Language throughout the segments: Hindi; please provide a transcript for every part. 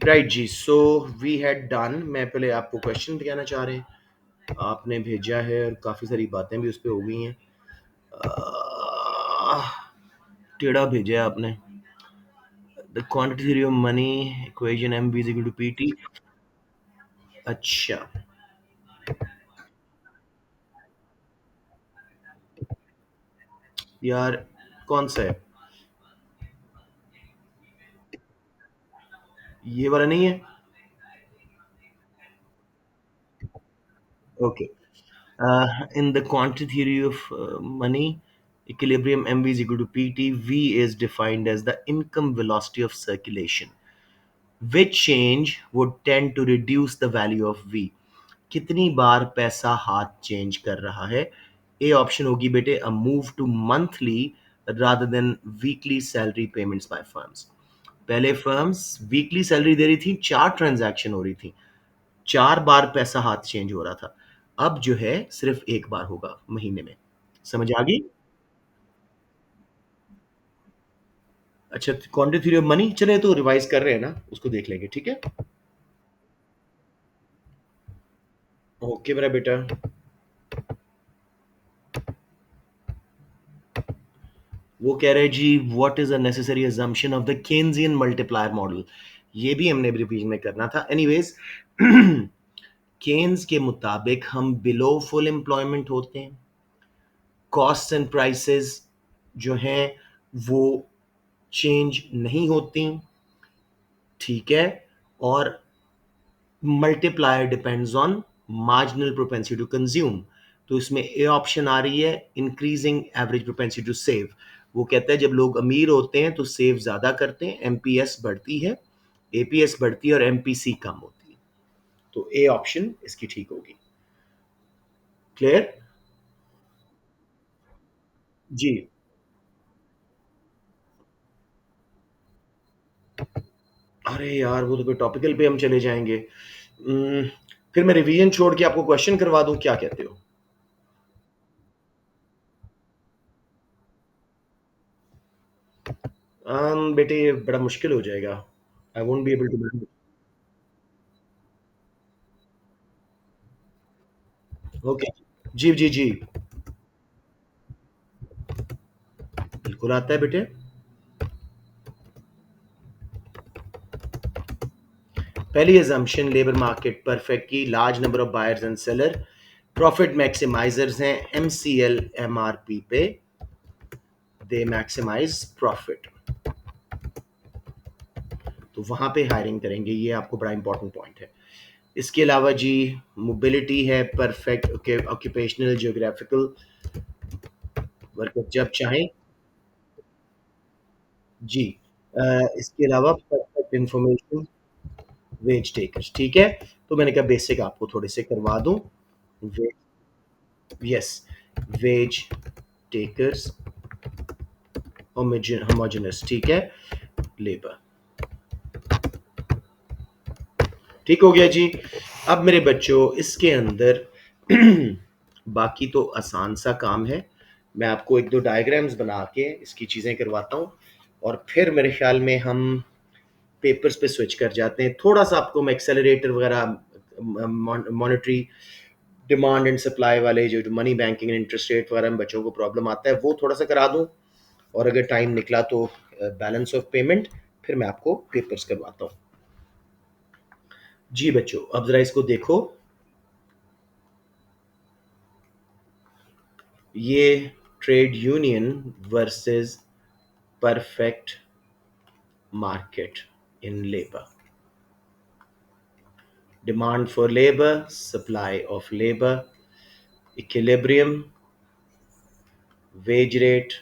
Right ji, so we had done. मैं पहले आपको क्वेश्चन कहना चाह रहे हैं, आपने भेजा है और काफ़ी सारी बातें भी उस पे हो गई हैं। टेढ़ा भेजा है आपने। The quantity theory of money equation M B is equal to P T. अच्छा यार, कौन सा है? ये वाला नहीं है? Okay. In the quantity theory of money, equilibrium mv is equal to pt. V is defined as the income velocity of circulation, which change would tend to reduce the value of v. कितनी बार पैसा हाथ चेंज कर रहा है? ए ऑप्शन होगी बेटे, a move to monthly rather than weekly salary payments by firms. पहले फर्म्स वीकली सैलरी दे रही थी, 4 ट्रांजैक्शन हो रही थी, 4 बार पैसा हाथ चेंज हो रहा था। अब जो है सिर्फ एक बार होगा महीने में। समझ आ गई? अच्छा, क्वांटिटी थ्योरी ऑफ मनी, चले तो रिवाइज कर रहे हैं ना, उसको देख लेंगे, ठीक है? ओके मेरा बेटा। वो कह रहे हैं जी, what is a necessary assumption of the Keynesian multiplier model. ये भी हमने रिवीजन में करना था। एनीवेज, केन्स के मुताबिक हम बिलो फुल एम्प्लॉयमेंट होते हैं, कॉस्ट एंड प्राइसेस जो हैं वो चेंज नहीं होती, ठीक है? और multiplier depends on marginal propensity to consume. तो इसमें ए ऑप्शन आ रही है, increasing average propensity to save. वो कहता है जब लोग अमीर होते हैं तो सेव ज्यादा करते हैं, एमपीएस बढ़ती है, एपीएस बढ़ती है और एमपीसी कम होती है। तो ए ऑप्शन इसकी ठीक होगी। क्लियर? जी। अरे यार, वो तो फिर टॉपिकल पे हम चले जाएंगे। हम्म, फिर मैं रिवीजन छोड़ के आपको क्वेश्चन करवा दूं, क्या कहते हो? बेटे ये बड़ा मुश्किल हो जाएगा। I won't be able to. Okay. जी जी जी। बिल्कुल आता है बेटे। पहली assumption लेबर मार्केट परफेक्ट की, large number of buyers and seller, profit maximisers हैं, एमसीएल एमआरपी पे दे मैक्सिमाइज प्रॉफिट, तो वहां पे हायरिंग करेंगे। ये आपको बड़ा इंपॉर्टेंट पॉइंट है। इसके अलावा जी, मोबिलिटी है perfect, okay, occupational geographical worker जब चाहें। जी। इसके अलावा परफेक्ट इंफॉर्मेशन, वेज टेकर्स, ठीक है? तो मैंने कहा बेसिक आपको थोड़े से करवा दूं। यस, वेज टेकर्स, होमोजेनस, ठीक है, लेबर। ठीक हो गया जी। अब मेरे बच्चों, इसके अंदर बाकी तो आसान सा काम है। मैं आपको एक दो डायग्राम्स बना के इसकी चीज़ें करवाता हूँ और फिर मेरे ख्याल में हम पेपर्स पे स्विच कर जाते हैं। थोड़ा सा आपको मैं एक्सेलरेटर वगैरह, मॉनेटरी डिमांड एंड सप्लाई वाले जो money banking and interest rate वगैरह में बच्चों को प्रॉब्लम आता है, वो थोड़ा सा करा दूँ। और अगर टाइम निकला तो बैलेंस ऑफ पेमेंट, फिर मैं आपको पेपर्स करवाता हूँ। जी बच्चों, अब जरा इसको देखो। ये trade union versus perfect market in labour, demand for labour, supply of labour, equilibrium, wage rate,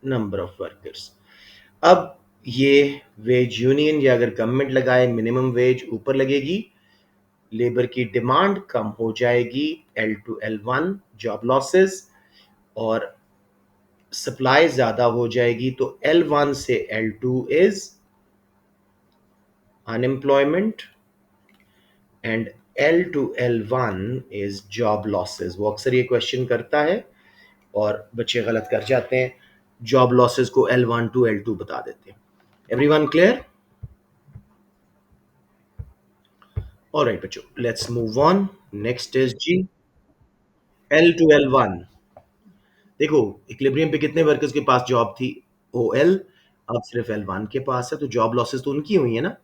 number of workers. अब ये वेज यूनियन या अगर गवर्नमेंट लगाए, मिनिमम वेज ऊपर लगेगी, लेबर की डिमांड कम हो जाएगी, L2 L1 जॉब लॉसेस, और सप्लाई ज्यादा हो जाएगी, तो L1 से L2 is unemployment and L2 L1 is job losses. वो अक्सर ये क्वेश्चन करता है और बच्चे गलत कर जाते हैं, जॉब लॉसेस को L1 to L2 बता देते हैं। Everyone clear? ऑलराइट बच्चों, let's move on. Next is ji L2L1। देखो, इक्विलिब्रियम पे कितने वर्कर्स के पास जॉब थी? OL। अब सिर्फ L1 के पास है, तो जॉब लॉसेस तो उनकी हुई है ना।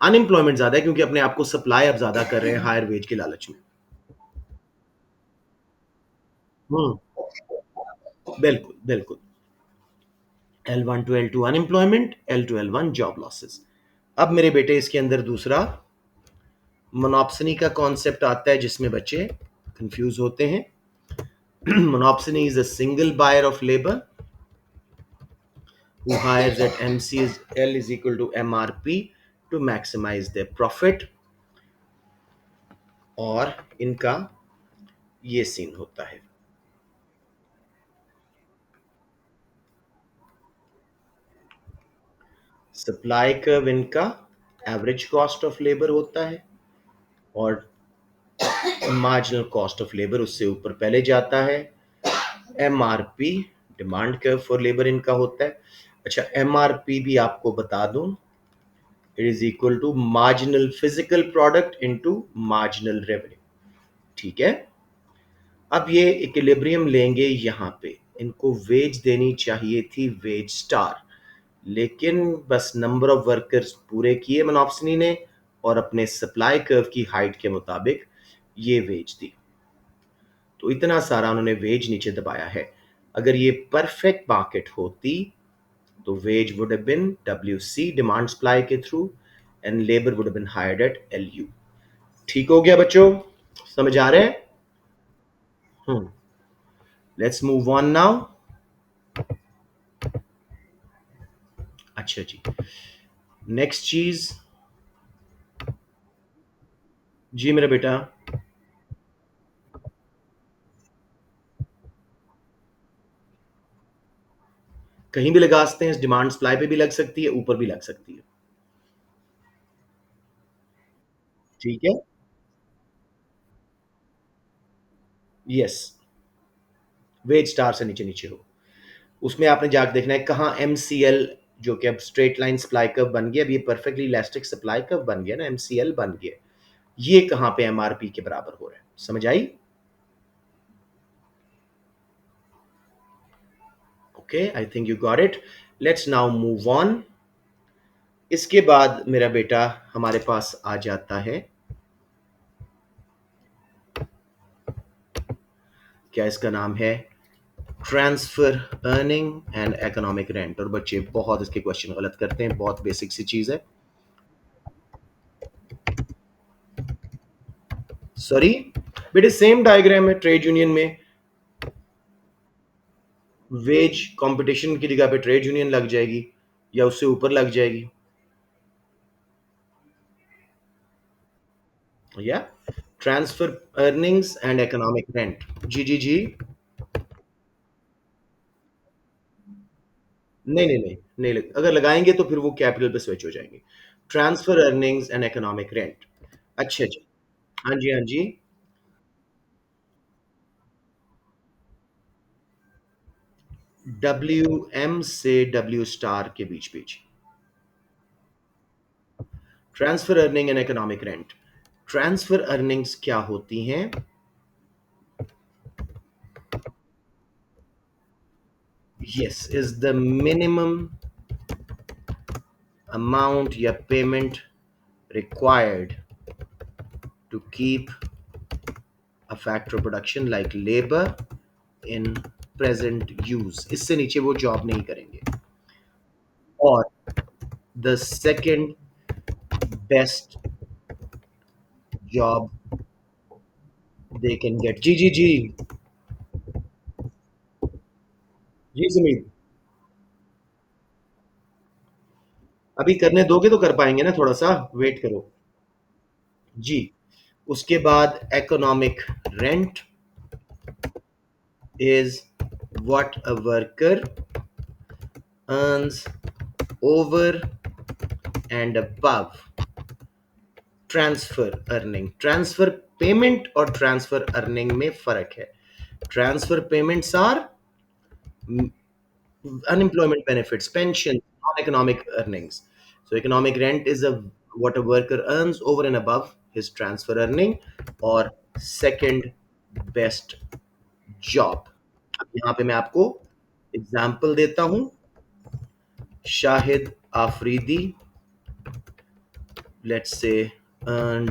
अनएम्प्लॉयमेंट ज्यादा है क्योंकि अपने आप को सप्लाई अब ज्यादा कर रहे हैं हायर वेज के लालच में। हम्म, बिल्कुल बिल्कुल। L1 to L2 unemployment, L2L1 job losses. अब मेरे बेटे इसके अंदर दूसरा मोनोप्सनी का कॉन्सेप्ट आता है जिसमें बच्चे कंफ्यूज होते हैं। Monopsony is a single buyer of labor who hires at MCL is equal to MRP to maximize their profit। और इनका ये सीन होता है। सप्लाई कर्व इनका एवरेज कॉस्ट ऑफ लेबर होता है, और मार्जिनल कॉस्ट ऑफ लेबर उससे ऊपर पहले जाता है। MRP demand curve for labour इनका होता है। अच्छा, MRP भी आपको बता दूं, it is equal to marginal physical product into marginal revenue. ठीक है। अब ये इक्विलिब्रियम लेंगे, यहां पे इनको वेज देनी चाहिए थी वेज स्टार, लेकिन बस नंबर ऑफ वर्कर्स पूरे किए मोनोप्सनी ने, और अपने सप्लाई कर्व की हाइट के मुताबिक ये वेज दी, तो इतना सारा उन्होंने वेज नीचे दबाया है। अगर ये परफेक्ट मार्केट होती तो wage would have been WC demand supply के through, and labour would have been hired at LU। ठीक हो गया बच्चों? समझ आ रहे हैं? Hmm. Let's move on now. अच्छा जी, नेक्स्ट चीज। जी मेरा बेटा। कहीं भी लगा सकते हैं, डिमांड सप्लाई पे भी लग सकती है, ऊपर भी लग सकती है। ठीक है। यस, वेज स्टार से नीचे नीचे हो। उसमें आपने जाकर देखना है कहाँ MCL, जो कि अब स्ट्रेट लाइन सप्लाई कर्व बन गया, अब ये परफेक्टली इलास्टिक सप्लाई कर्व बन गया ना, MCL बन गया, ये कहाँ पे MRP के बराबर हो रहा है। समझ आई? Okay, I think you got it. Let's now move on. इसके बाद मेरा बेटा हमारे पास आ जाता है, क्या इसका नाम है, transfer earning and economic rent. और बच्चे बहुत इसके क्वेश्चन गलत करते हैं, बहुत बेसिक सी चीज है। सॉरी बेटे, सेम डायग्राम है ट्रेड यूनियन में। वेज कंपटीशन की जगह पे ट्रेड यूनियन लग जाएगी, या उससे ऊपर लग जाएगी। या transfer earnings and economic rent. जी जी जी। नहीं नहीं नहीं नहीं अगर लगाएंगे तो फिर वो कैपिटल पे स्विच हो जाएंगे। Transfer earnings and economic rent. अच्छा जी। हाँ जी हाँ जी। WM से W स्टार के बीच बीच। Transfer earning and economic rent. Transfer earnings क्या होती हैं? Yes, is the minimum amount या payment required to keep a factor production like labor in present use। इससे नीचे वो जॉब नहीं करेंगे। और the second best job they can get. जी जी जी। जी सुमीत, अभी करने दोगे तो कर पाएंगे ना, थोड़ा सा वेट करो। जी। उसके बाद economic rent is what a worker earns over and above transfer earning. Transfer payment और ट्रांसफर अर्निंग में फर्क है। Transfer payments are unemployment benefits, pension, non-economic earnings. So economic rent is a what a worker earns over and above his transfer earning और सेकंड बेस्ट जॉब। अब यहां पे मैं आपको एग्जाम्पल देता हूं। Shahid Afridi, let's say, earn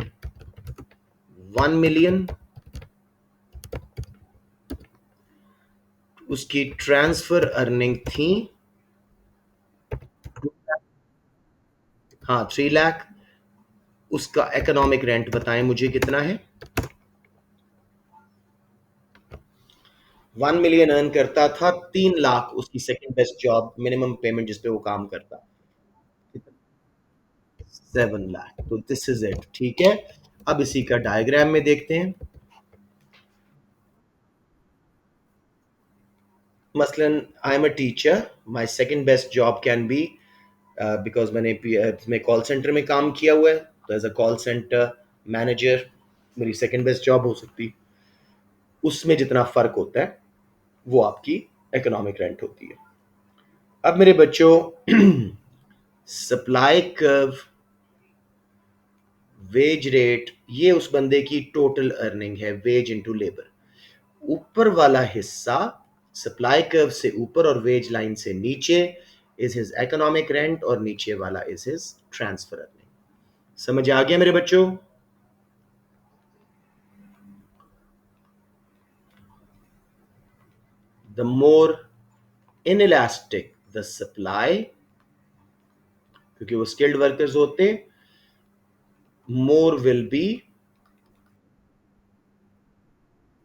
1 million. उसकी ट्रांसफर अर्निंग थी, हाँ, 3 लाख। उसका इकोनॉमिक रेंट बताएं मुझे कितना है। 1 मिलियन अर्न करता था, 3 लाख उसकी second best job, minimum payment जिसपे वो काम करता। 7 लाख। तो दिस इज इट, ठीक है। अब इसी का डायग्राम में देखते हैं। मसलन I am a teacher, my second best job can be, because मैंने मैं कॉल सेंटर में काम किया हुआ है, तो as a call centre manager मेरी सेकंड बेस्ट जॉब हो सकती। उसमें जितना फर्क होता है वो आपकी इकोनॉमिक रेंट होती है। अब मेरे बच्चों, सप्लाई कर्व, वेज रेट, ये उस बंदे की टोटल अर्निंग है, वेज इनटू लेबर। ऊपर वाला हिस्सा सप्लाई कर्व से ऊपर और वेज लाइन से नीचे इज हिज इकोनॉमिक रेंट, और नीचे वाला इज हिज ट्रांसफर अर्निंग। समझ आ गया मेरे बच्चों? The more inelastic the supply, क्योंकि वो स्किल्ड वर्कर्स होते, more will be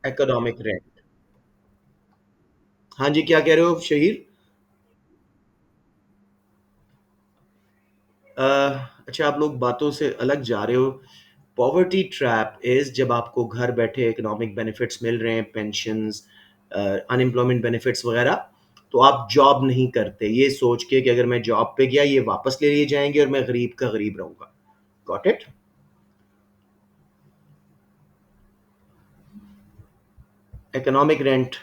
economic rent. हाँ जी, क्या कह रहे हो शहीर? अच्छा, आप लोग बातों से अलग जा रहे हो। पॉवर्टी ट्रैप इज जब आपको घर बैठे इकोनॉमिक बेनिफिट्स मिल रहे हैं, पेंशंस, अनएम्प्लॉयमेंट बेनिफिट्स वगैरह, तो आप जॉब नहीं करते ये सोच के कि अगर मैं जॉब पे गया ये वापस ले लिए जाएंगे और मैं गरीब का गरीब रहूंगा। Got it? इकोनॉमिक रेंट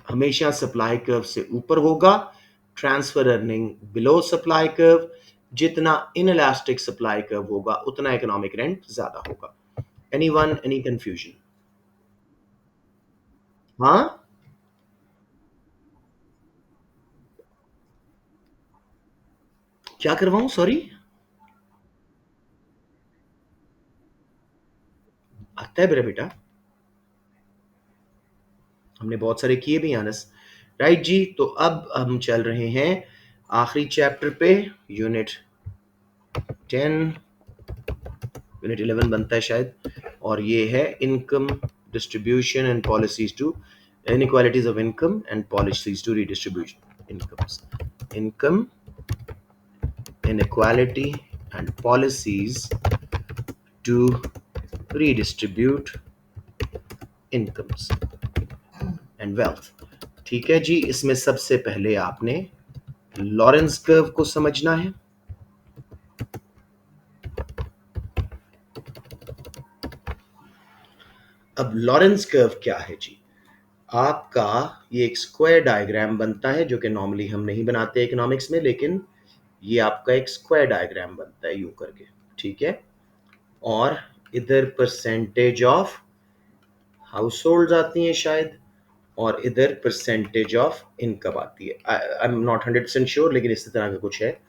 हमेशा सप्लाई कर्व से ऊपर होगा, transfer earning below supply curve. जितना इनइलास्टिक सप्लाई कर्व होगा उतना इकोनॉमिक रेंट ज्यादा होगा। Anyone, any confusion? हाँ, क्या करवाऊं, सॉरी? आता है मेरा बेटा, हमने बहुत सारे किए भी आनस। राइट जी, तो अब हम चल रहे हैं आखिरी चैप्टर पे, यूनिट 10, यूनिट 11 बनता है शायद, और ये है income distribution and policies to, inequalities of income and policies to redistribute incomes, income inequality and policies to redistribute incomes and wealth। ठीक है जी, इसमें सबसे पहले आपने लॉरेंस कर्व को समझना है। अब लॉरेंस कर्व क्या है जी? आपका ये एक स्क्वायर डायग्राम बनता है, जो कि नॉर्मली हम नहीं बनाते इकोनॉमिक्स में, लेकिन ये आपका एक स्क्वायर डायग्राम बनता है यूं करके, ठीक है। और इधर परसेंटेज ऑफ हाउस होल्ड आती हैं शायद, और इधर परसेंटेज ऑफ इनकम आती है। आई एम नॉट 100% श्योर, लेकिन इस तरह का कुछ है।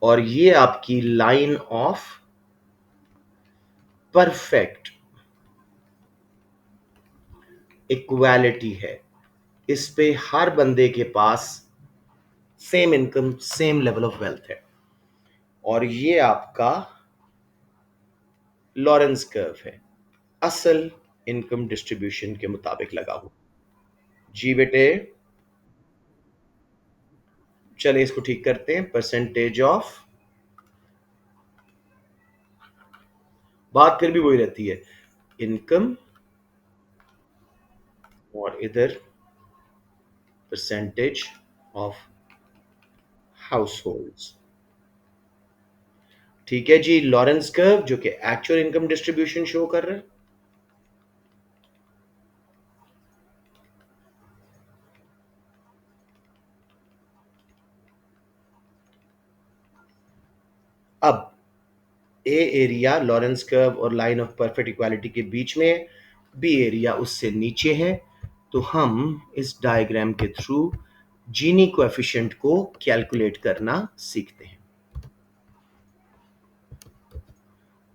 और ये आपकी लाइन ऑफ परफेक्ट इक्वालिटी है। इस पे हर बंदे के पास same income, same level of wealth है। और ये आपका लॉरेंस कर्व है, असल इनकम डिस्ट्रीब्यूशन के मुताबिक लगा हुआ। जी बेटे, चलिए इसको ठीक करते हैं। परसेंटेज ऑफ, बात फिर भी वही रहती है, इनकम, और इधर परसेंटेज ऑफ हाउस होल्ड्स। ठीक है जी, लॉरेंस कर्व जो कि एक्चुअल इनकम डिस्ट्रीब्यूशन शो कर रहा है। अब ए एरिया लॉरेंस कर्व और लाइन ऑफ परफेक्ट इक्वालिटी के बीच में है, बी एरिया उससे नीचे है। तो हम इस डायग्राम के थ्रू जीनी कोएफिशिएंट को कैलकुलेट करना सीखते हैं।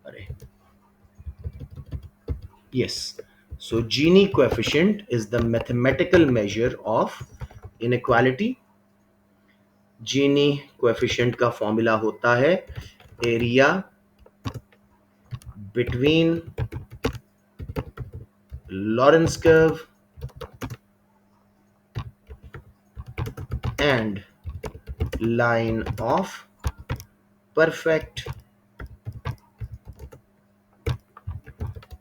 अरे yes, so Gini coefficient is the mathematical measure of inequality. Gini coefficient का फॉर्मूला होता है area between Lorentz curve and line of perfect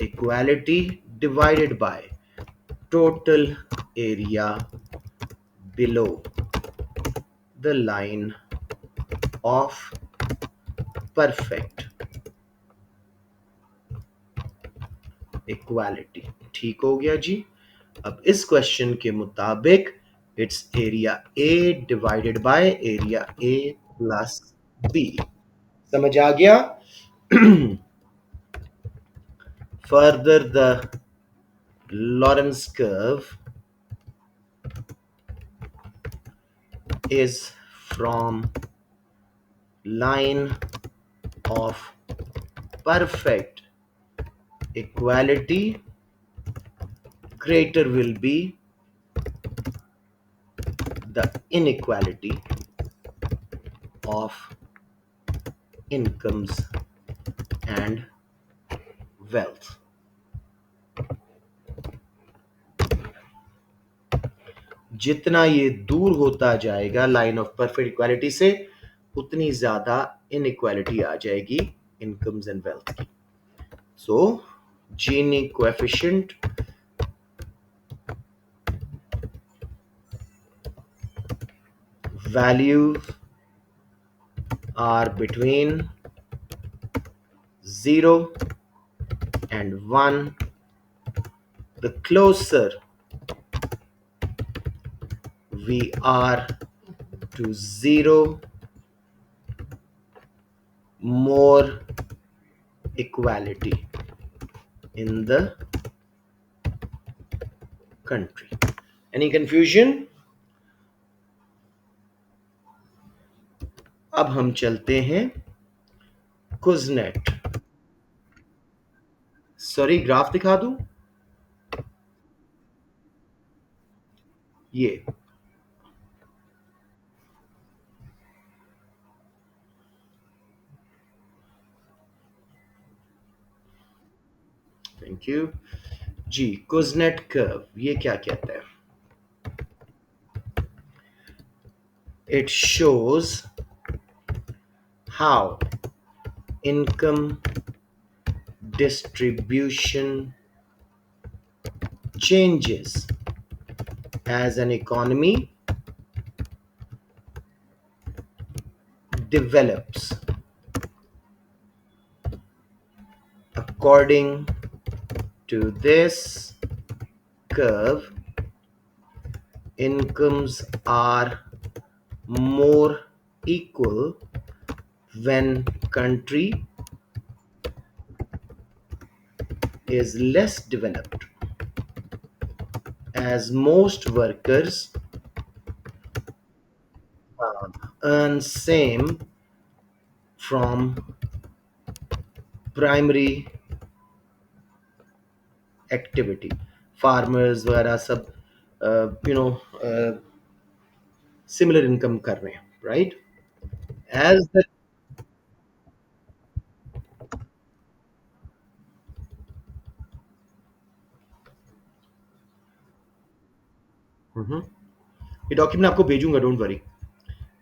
equality divided by total area below the line of perfect equality। ठीक हो गया जी। अब इस क्वेश्चन के मुताबिक it's area A divided by area A plus B. समझ आ गया? Further the Lorentz curve is from line of perfect equality greater will be the inequality of incomes and wealth। जितना ये दूर होता जाएगा लाइन ऑफ परफेक्ट इक्वालिटी से उतनी ज्यादा इनइक्वालिटी आ जाएगी इनकम्स एंड वेल्थ की। सो जीनी coefficient values are between 0 and 1, the closer we are to 0, more equality in the country। Any confusion? अब हम चलते हैं कुजनेट। सॉरी, ग्राफ दिखा दूं? ये thank you ji. Kuznets curve ये क्या कहता है? It shows how income distribution changes as an economy develops। According to this curve, incomes are more equal when country is less developed, as most workers earn same from primary activity। Farmers वगैरह सब यू नो सिमिलर इनकम कर रहे हैं, राइट? एज द ये डॉक्यूमेंट आपको भेजूंगा, don't worry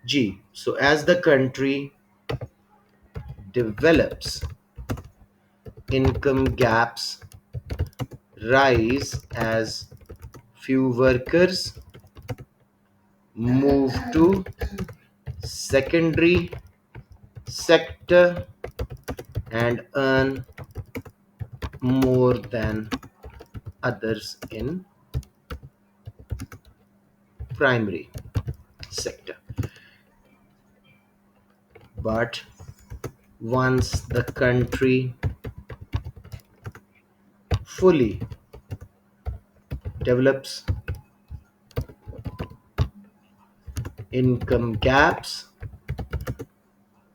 ji. So as the country develops, income gaps rise as few workers move to secondary sector and earn more than others in primary sector। But once the country fully develops, income gaps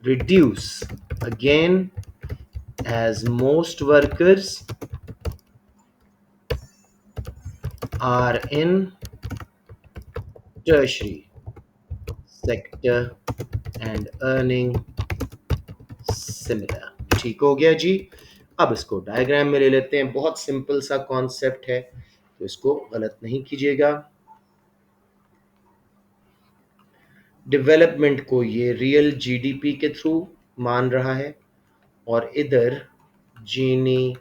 reduce again as most workers are in tertiary sector and earning similar. ठीक हो गया जी। अब इसको डायग्राम में ले लेते हैं, बहुत सिंपल सा कॉन्सेप्ट है, तो इसको गलत नहीं कीजिएगा। डेवलपमेंट को ये रियल जीडीपी के थ्रू मान रहा है और इधर जीनी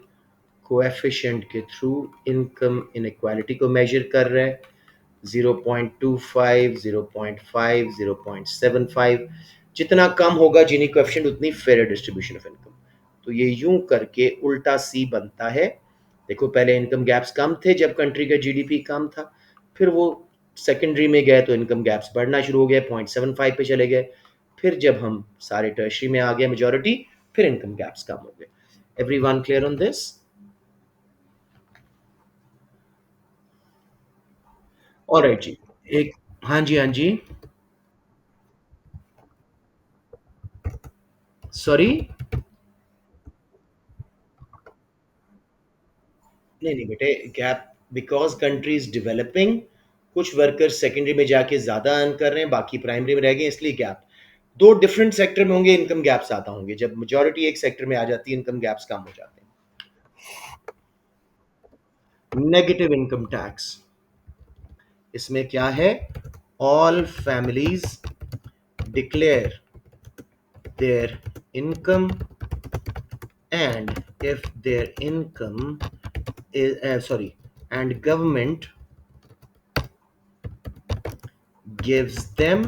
कोएफिशिएंट के थ्रू इनकम इनइक्वालिटी को मेजर कर रहा है। 0.25, 0.5, 0.75, जितना कम होगा जीनी कोएफिशिएंट उतनी फेयर डिस्ट्रीब्यूशन ऑफ इनकम। तो ये यूं करके उल्टा सी बनता है। देखो पहले इनकम गैप्स कम थे जब कंट्री का जीडीपी कम था, फिर वो सेकेंडरी में गए तो इनकम गैप्स बढ़ना शुरू हो गए, 0.75 पे चले गए, फिर जब हम सारे टर्शरी में आ गए मेजोरिटी, फिर इनकम गैप्स कम हो गए। Everyone clear on this? Alright जी। एक, हाँ जी हाँ जी। सॉरी। नहीं नहीं बेटे, gap because country is developing, कुछ वर्कर्स सेकेंडरी में जाके ज्यादा अर्न कर रहे हैं, बाकी प्राइमरी में रह गए, इसलिए गैप दो डिफरेंट सेक्टर में होंगे, इनकम गैप्स ज्यादा होंगे। जब मेजोरिटी एक सेक्टर में आ जाती है इनकम गैप्स कम हो जाते हैं। नेगेटिव इनकम टैक्स, इसमें क्या है? All families declare there income and if there income is sorry and government gives them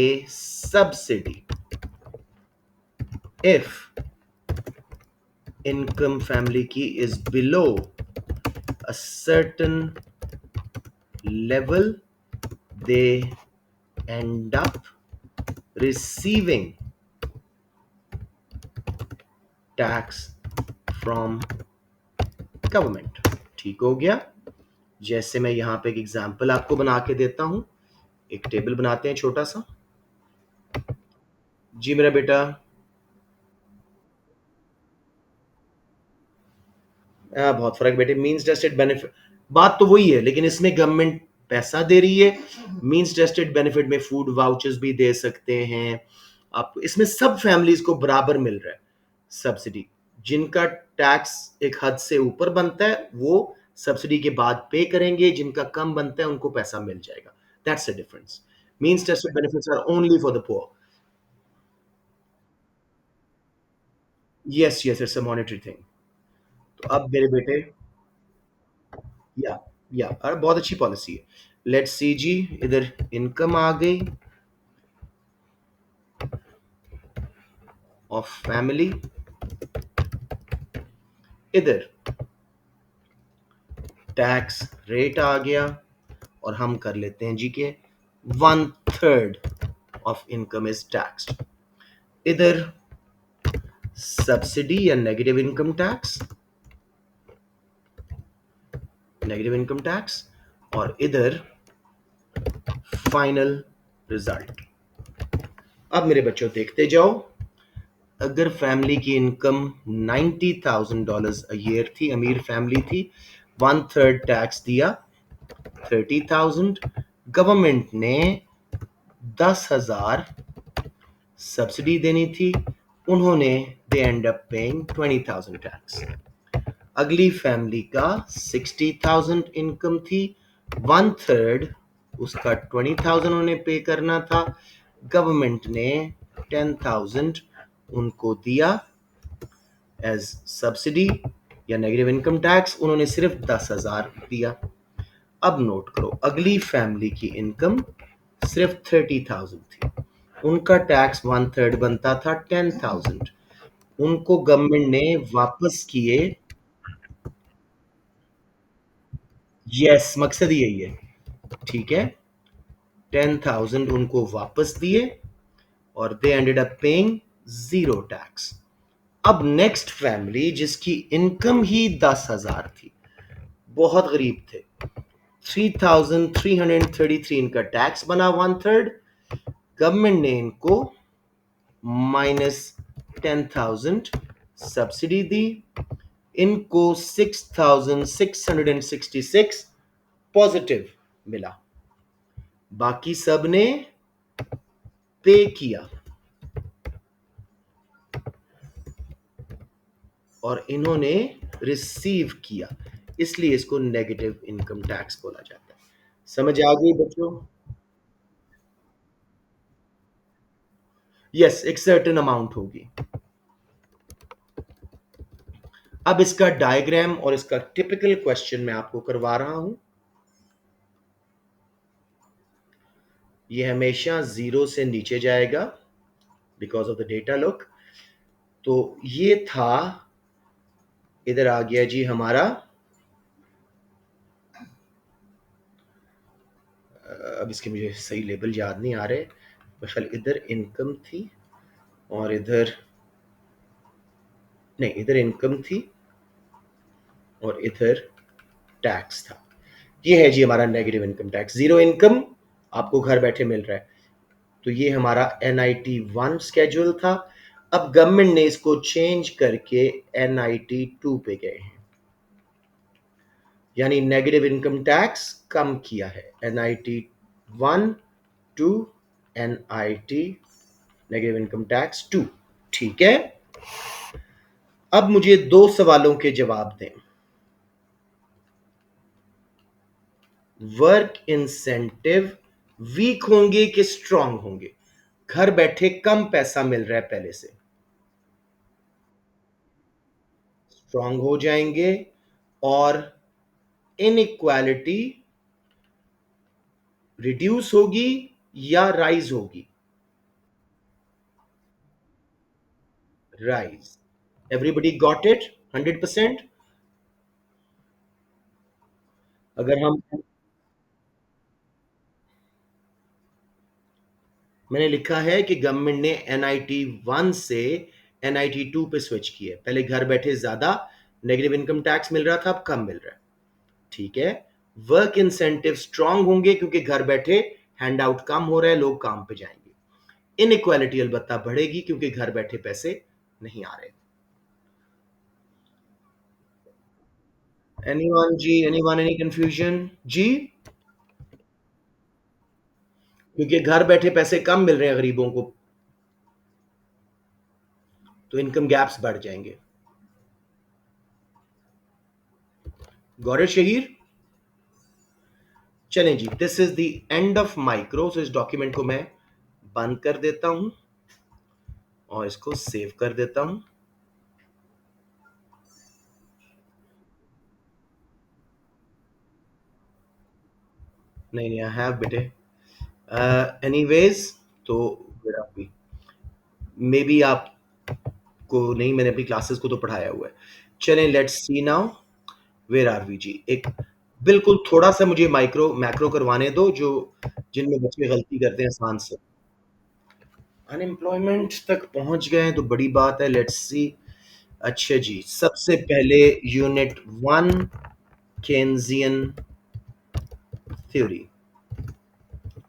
a subsidy if income family key is below a certain level, they end up receiving tax from government। ठीक हो गया। जैसे मैं यहां पे एक एग्जांपल आपको बना के देता हूं, एक टेबल बनाते हैं छोटा सा। जी मेरा बेटा। बहुत फर्क बेटे, मींस टेस्टेड बेनिफिट, बात तो वही है, लेकिन इसमें गवर्नमेंट पैसा दे रही है। मींस टेस्टेड बेनिफिट में फूड वाउचर्स भी दे सकते हैं आपको, इसमें सब फैमिलीज को बराबर मिल रहा है सब्सिडी। जिनका टैक्स एक हद से ऊपर बनता है वो सब्सिडी के बाद पे करेंगे, जिनका कम बनता है उनको पैसा मिल जाएगा। That's the difference. Means tested benefits are only for the poor. Yes yes, it's a monetary thing. तो अब मेरे बेटे, या और बहुत अच्छी पॉलिसी है। लेट्स सी जी, इधर इनकम आ गई ऑफ फैमिली, इधर टैक्स रेट आ गया, और हम कर लेते हैं जी के 1/3 ऑफ इनकम इज टैक्स्ड। इधर सब्सिडी या नेगेटिव इनकम टैक्स, और इधर फाइनल रिजल्ट। अब मेरे बच्चों देखते जाओ, अगर फैमिली की इनकम $90,000 अ ईयर थी, अमीर फैमिली थी, 1/3 टैक्स दिया, 30,000, गवर्नमेंट ने 10,000 सब्सिडी देनी थी, उन्होंने दे एंड अप पेइंग 20,000 टैक्स। अगली फैमिली का 60,000 इनकम थी, 1/3 उसका 20,000 उन्हें पे करना था, गवर्नमेंट ने 10,000 उनको दिया एज सब्सिडी या नेगेटिव इनकम टैक्स, उन्होंने सिर्फ 10,000 दिया। अब नोट करो, अगली फैमिली की इनकम सिर्फ 30,000 थी, उनका टैक्स 1/3 बनता था 10,000, उनको गवर्नमेंट ने वापस किए। यस, मकसद ही यही है। ठीक है, 10,000 उनको वापस दिए और they ended up paying zero tax. अब नेक्स्ट फैमिली जिसकी इनकम ही 10,000 थी, बहुत गरीब थे, 3,333 इनका टैक्स बना, वन थर्ड। गवर्नमेंट ने इनको -10,000 सब्सिडी दी, इनको 6,666 पॉजिटिव मिला, बाकी सब ने पे किया और इन्होंने रिसीव किया, इसलिए इसको नेगेटिव इनकम टैक्स बोला जाता है। समझ आ गई बच्चों? यस, एक सर्टेन अमाउंट होगी। अब इसका डायग्राम और इसका टिपिकल क्वेश्चन मैं आपको करवा रहा हूं। ये हमेशा जीरो से नीचे जाएगा because of the data look. तो ये था, इधर आ गया जी हमारा, अब इसके मुझे सही लेबल याद नहीं आ रहे, बहरहाल इधर इनकम थी और इधर नहीं, इधर इनकम थी और इधर टैक्स था। ये है जी हमारा negative income tax. Zero income आपको घर बैठे मिल रहा है, तो ये हमारा NIT 1 स्केड्यूल था। अब गवर्नमेंट ने इसको चेंज करके NIT 2 पे गए हैं, यानी नेगेटिव इनकम टैक्स कम किया है। NIT 1 2, NIT negative income tax 2। ठीक है, अब मुझे दो सवालों के जवाब दें। वर्क इंसेंटिव वीक होंगे कि स्ट्रांग होंगे? घर बैठे कम पैसा मिल रहा है पहले से, स्ट्रांग हो जाएंगे। और इनइक्वालिटी रिड्यूस होगी या राइज होगी? राइज। Everybody got it? 100%। अगर हम, मैंने लिखा है कि गवर्नमेंट ने NIT 1 से NIT 2 पे स्विच किया है। पहले घर बैठे ज्यादा नेगेटिव इनकम टैक्स मिल रहा था, अब कम मिल रहा है। ठीक है, वर्क इंसेंटिव स्ट्रांग होंगे क्योंकि घर बैठे हैंड आउट कम हो रहा है, लोग काम पे जाएंगे। इनइक्वालिटी अलबत्ता बढ़ेगी क्योंकि घर बैठे पैसे नहीं आ रहे। एनीवन जी? एनीवन? एनी कंफ्यूजन जी? क्योंकि घर बैठे पैसे कम मिल रहे हैं गरीबों को, तो इनकम गैप्स बढ़ जाएंगे। गौरव शहीर, चलें जी, this is the end of micro. इस डॉक्यूमेंट को मैं बंद कर देता हूं और इसको सेव कर देता हूं। नहीं नहीं, आई हैव बेटे। एनीवेज, तो मेरा भी, मे बी आपको नहीं, मैंने अपनी क्लासेस को तो पढ़ाया हुआ है। चलें, let's see now, where are we ji. एक बिल्कुल थोड़ा सा मुझे माइक्रो मैक्रो करवाने दो, जो जिनमें बच्चे गलती करते हैं आसान से। अनएम्प्लॉयमेंट तक पहुंच गए तो बड़ी बात है, लेट्स सी। अच्छा जी, सबसे पहले unit 1, Keynesian theory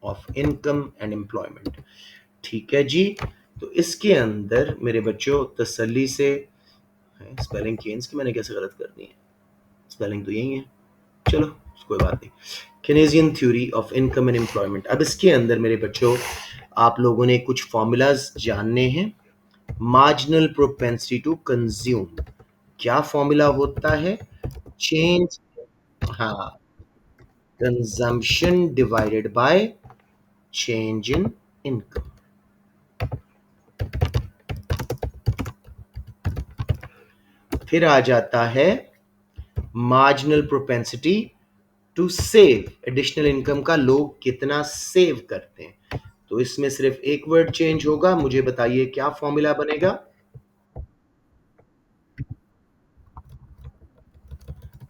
of income and employment. ठीक है जी, तो इसके अंदर मेरे बच्चों तसल्ली से, स्पेलिंग केन्स की मैंने कैसे गलत करनी है, स्पेलिंग तो यही है, चलो कोई बात नहीं। Keynesian theory of income and employment. अब इसके अंदर मेरे बच्चों आप लोगों ने कुछ फॉर्मूलाज जानने हैं। मार्जिनल प्रोपेंसिटी टू कंज्यूम, क्या फॉर्मूला होता है? चेंज, हाँ, consumption divided by change in income. फिर आ जाता है marginal propensity to save additional income का, लोग कितना सेव करते हैं। तो इसमें सिर्फ एक वर्ड चेंज होगा, मुझे बताइए क्या फॉर्मूला बनेगा?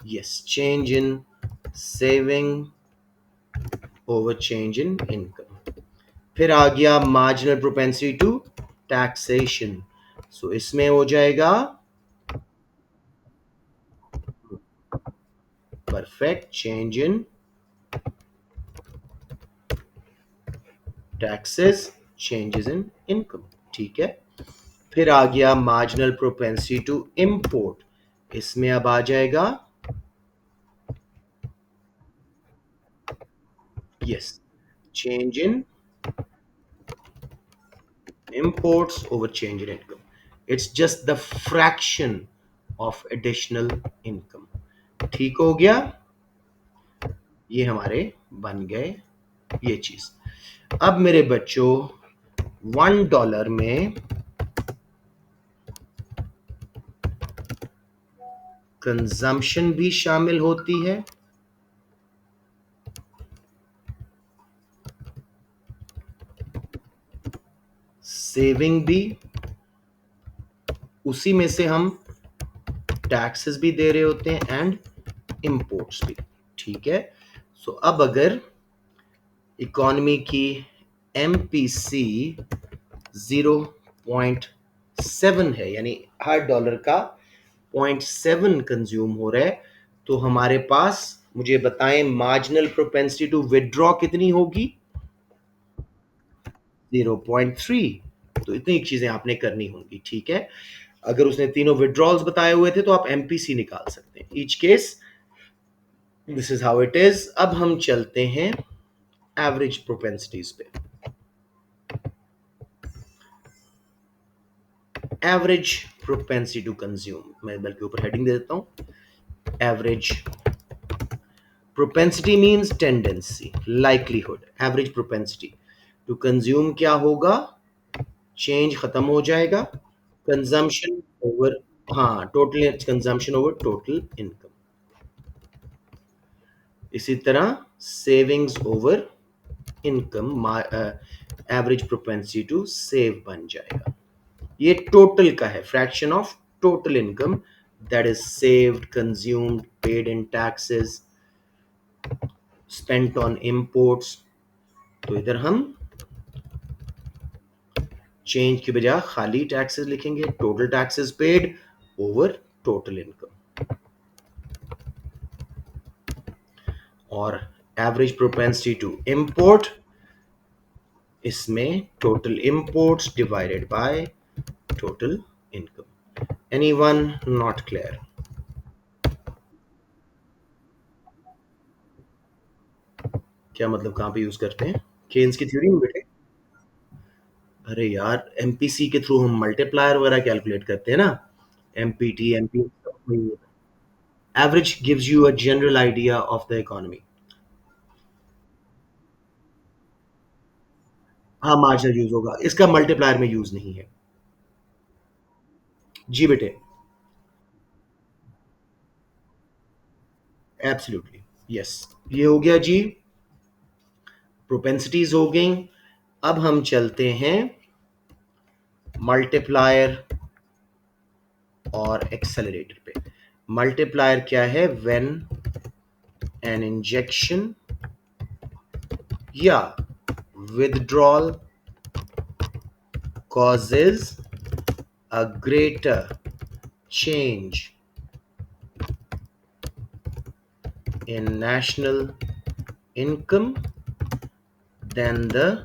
Yes, change in saving over change in income. फिर आ गया मार्जिनल प्रोपेंसिटी टू टैक्सेशन। सो इसमें हो जाएगा perfect, change in taxes, changes in income. ठीक है। फिर आ गया मार्जिनल प्रोपेंसिटी टू इंपोर्ट। इसमें अब आ जाएगा yes, change in imports over change in income. It's just the fraction of additional income. ठीक हो गया। ये हमारे बन गए ये चीज। अब मेरे बच्चों, $1 में कंजम्पशन भी शामिल होती है, सेविंग भी, उसी में से हम टैक्सेस भी दे रहे होते हैं एंड इंपोर्ट्स भी। ठीक है। सो अब अगर इकोनॉमी की एमपीसी 0.7 है, यानी हर डॉलर का 0.7 कंज्यूम हो रहा है, तो हमारे पास, मुझे बताएं, मार्जिनल प्रोपेंसिटी टू विदड्रॉ कितनी होगी? 0.3। तो इतनी चीजें आपने करनी होंगी। ठीक है। अगर उसने तीनों विड्रॉल्स बताए हुए थे तो आप एमपीसी निकाल सकते हैं। Each case this is how it is. अब हम चलते हैं एवरेज प्रोपेंसिटीज पे। एवरेज प्रोपेंसिटी टू कंज्यूम, मैं बल्कि ऊपर हेडिंग दे देता हूं, average propensity means tendency, likelihood. Average propensity to consume क्या होगा? चेंज खत्म हो जाएगा, कंजम्पशन ओवर, हाँ, total consumption over total income. इसी तरह savings over income, average propensity to save बन जाएगा। ये टोटल का है, fraction of total income that is saved, consumed, paid in taxes, spent on imports. तो इधर हम चेंज की बजाय खाली टैक्सेस लिखेंगे, total taxes paid over total income. और एवरेज प्रोपेंसिटी टू इंपोर्ट, इसमें total imports divided by total income. Anyone not clear? क्या मतलब, कहां पे यूज करते हैं केन्स की थ्योरी में बेटे? अरे यार, एमपीसी के थ्रू हम मल्टीप्लायर वगैरह कैलकुलेट करते हैं ना, empty, MP. Average gives you a general idea of the economy. हाँ, मार्जिनल यूज होगा, इसका मल्टीप्लायर में यूज नहीं है। जी बेटे, एब्सोल्युटली यस। ये हो गया जी, प्रोपेंसिटीज हो गई। अब हम चलते हैं मल्टीप्लायर और एक्सेलरेटर पे। मल्टीप्लायर क्या है? व्हेन एन इंजेक्शन या withdrawal causes a greater change in national income than the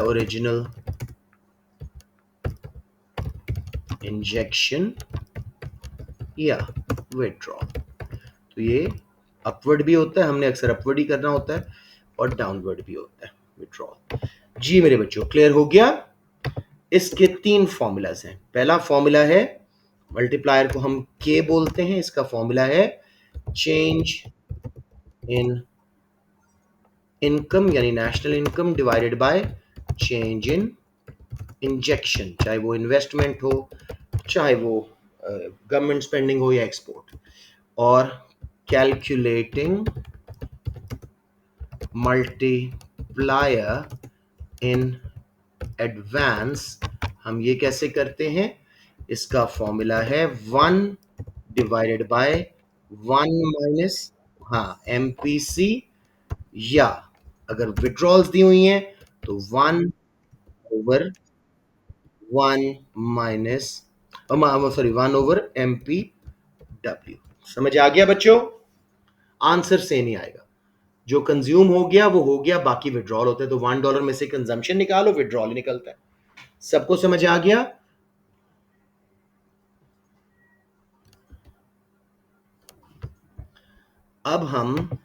original injection या withdrawal। तो ये अपवर्ड भी होता है, हमने अक्सर अपवर्ड ही करना होता है, और डाउनवर्ड भी होता है विड्रॉल। जी मेरे बच्चों, क्लियर हो गया? इसके तीन फॉर्मूलाज हैं। पहला फॉर्मूला है, मल्टीप्लायर को हम के बोलते हैं, इसका फॉर्मूला है चेंज इन इनकम यानी national income divided by change in injection, चाहे वो इन्वेस्टमेंट हो, चाहे वो गवर्नमेंट स्पेंडिंग हो या एक्सपोर्ट। और कैलकुलेटिंग मल्टीप्लायर इन एडवांस हम ये कैसे करते हैं? इसका फॉर्मूला है 1/1 - हाँ, एमपीसी, या अगर विड्रॉल्स दी हुई हैं तो 1 ओवर 1 सॉरी 1/MP W। समझ आ गया बच्चों? आंसर सेम ही आएगा। जो कंज्यूम हो गया वो हो गया, बाकी विड्रॉल होता है, तो $1 में से कंजम्पशन निकालो, विड्रॉल ही निकलता है। सबको समझ आ गया? अब हम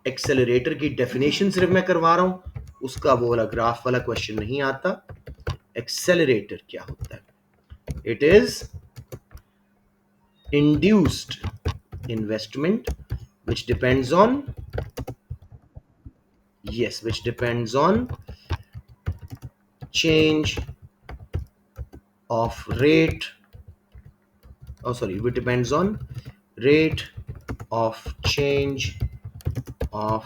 एक्सेलरेटर की डेफिनेशन सिर्फ मैं करवा रहा हूं, उसका वो वाला ग्राफ वाला क्वेश्चन नहीं आता। एक्सेलरेटर क्या होता है? It is induced investment which depends on, yes, which depends on change of rate, oh sorry, which depends on rate of change of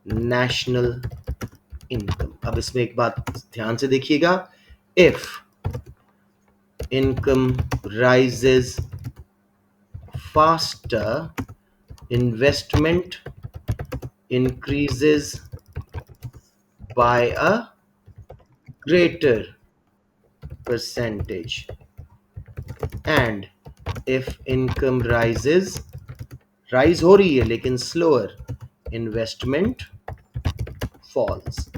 national income। अब इसमें एक बात ध्यान से देखिएगा, if income rises faster, investment increases by a greater percentage, and if income rises, rise हो रही है लेकिन slower, investment falls।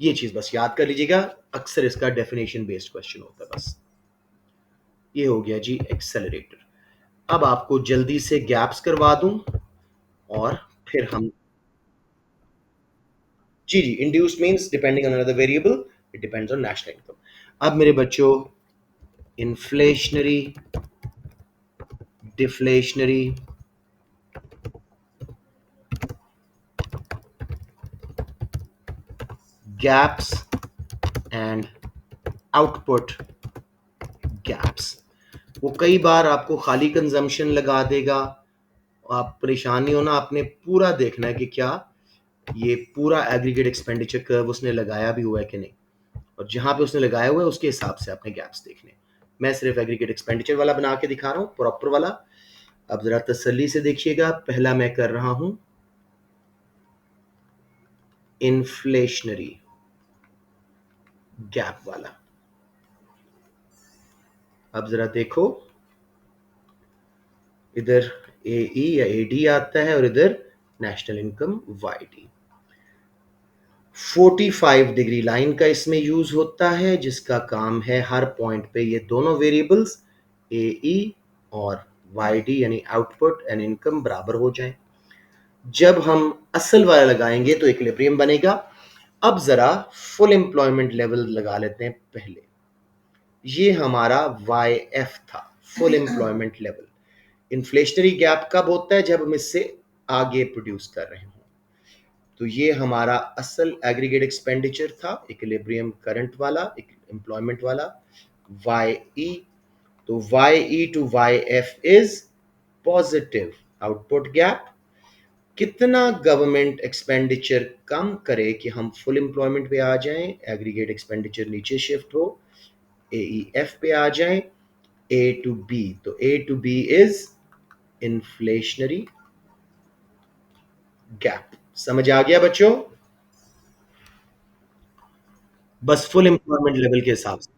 ये चीज बस याद कर लीजिएगा, अक्सर इसका डेफिनेशन बेस्ड क्वेश्चन होता है बस। ये हो गया जी एक्सेलरेटर। अब आपको जल्दी से गैप्स करवा दूं और फिर हम, जी जी, induce means depending on another variable, it depends on national income. अब मेरे बच्चों, inflationary, deflationary, gaps and output gaps. वो कई बार आपको खाली कंजम्पशन लगा देगा, आप परेशान नहीं होना, आपने पूरा देखना है कि क्या ये पूरा एग्रीगेट एक्सपेंडिचर कर्व उसने लगाया भी हुआ है कि नहीं, और जहां पे उसने लगाया हुआ है उसके हिसाब से आपने गैप्स देखने। मैं सिर्फ एग्रीगेट एक्सपेंडिचर वाला बना के दिखा रहा हूँ, प्रॉपर वाला। अब जरा तसल्ली से देखिएगा, पहला मैं कर रहा हूं इन्फ्लेशनरी गैप वाला। अब जरा देखो, इधर ए ई या ए डी आता है और इधर national income Y D. 45 degree line का इसमें यूज होता है, जिसका काम है हर पॉइंट पे ये दोनों वेरिएबल्स ए ई और वाई डी यानी आउटपुट एंड इनकम बराबर हो जाएं। जब हम असल वाला लगाएंगे तो इक्विलिब्रियम बनेगा। अब जरा फुल एम्प्लॉयमेंट लेवल लगा लेते हैं पहले। ये हमारा वाई एफ था, full employment level. Inflationary gap कब होता है? जब हम इससे आगे प्रोड्यूस कर रहे हो। तो ये हमारा असल एग्रीगेट एक्सपेंडिचर था, इक्विलिब्रियम करंट वाला, एम्प्लॉयमेंट वाला, वाई ई। तो Y E to Y F is positive output gap. कितना गवर्नमेंट एक्सपेंडिचर कम करे कि हम फुल एम्प्लॉयमेंट पे आ जाएं, एग्रीगेट एक्सपेंडिचर नीचे शिफ्ट हो, एईएफ पे आ जाएं, ए टू बी। तो A to B is inflationary gap. समझ आ गया बच्चों? बस फुल एम्प्लॉयमेंट लेवल के हिसाब से।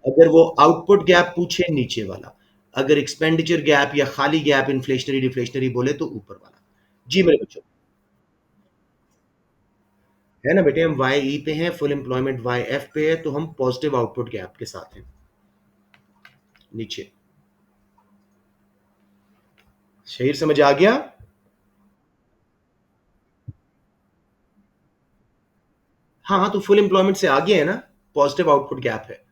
अगर वो आउटपुट गैप पूछे, नीचे वाला। अगर एक्सपेंडिचर गैप या खाली गैप इन्फ्लेशनरी डिफ्लेशनरी बोले तो ऊपर वाला। जी मेरे बच्चों, है ना बेटे, हम वाई ई पे हैं, फुल एम्प्लॉयमेंट वाई एफ पे है, तो हम पॉजिटिव आउटपुट गैप के साथ हैं नीचे। शहीर समझ आ गया? हाँ हाँ, तो फुल एम्प्लॉयमेंट से आगे है ना, पॉजिटिव आउटपुट गैप है।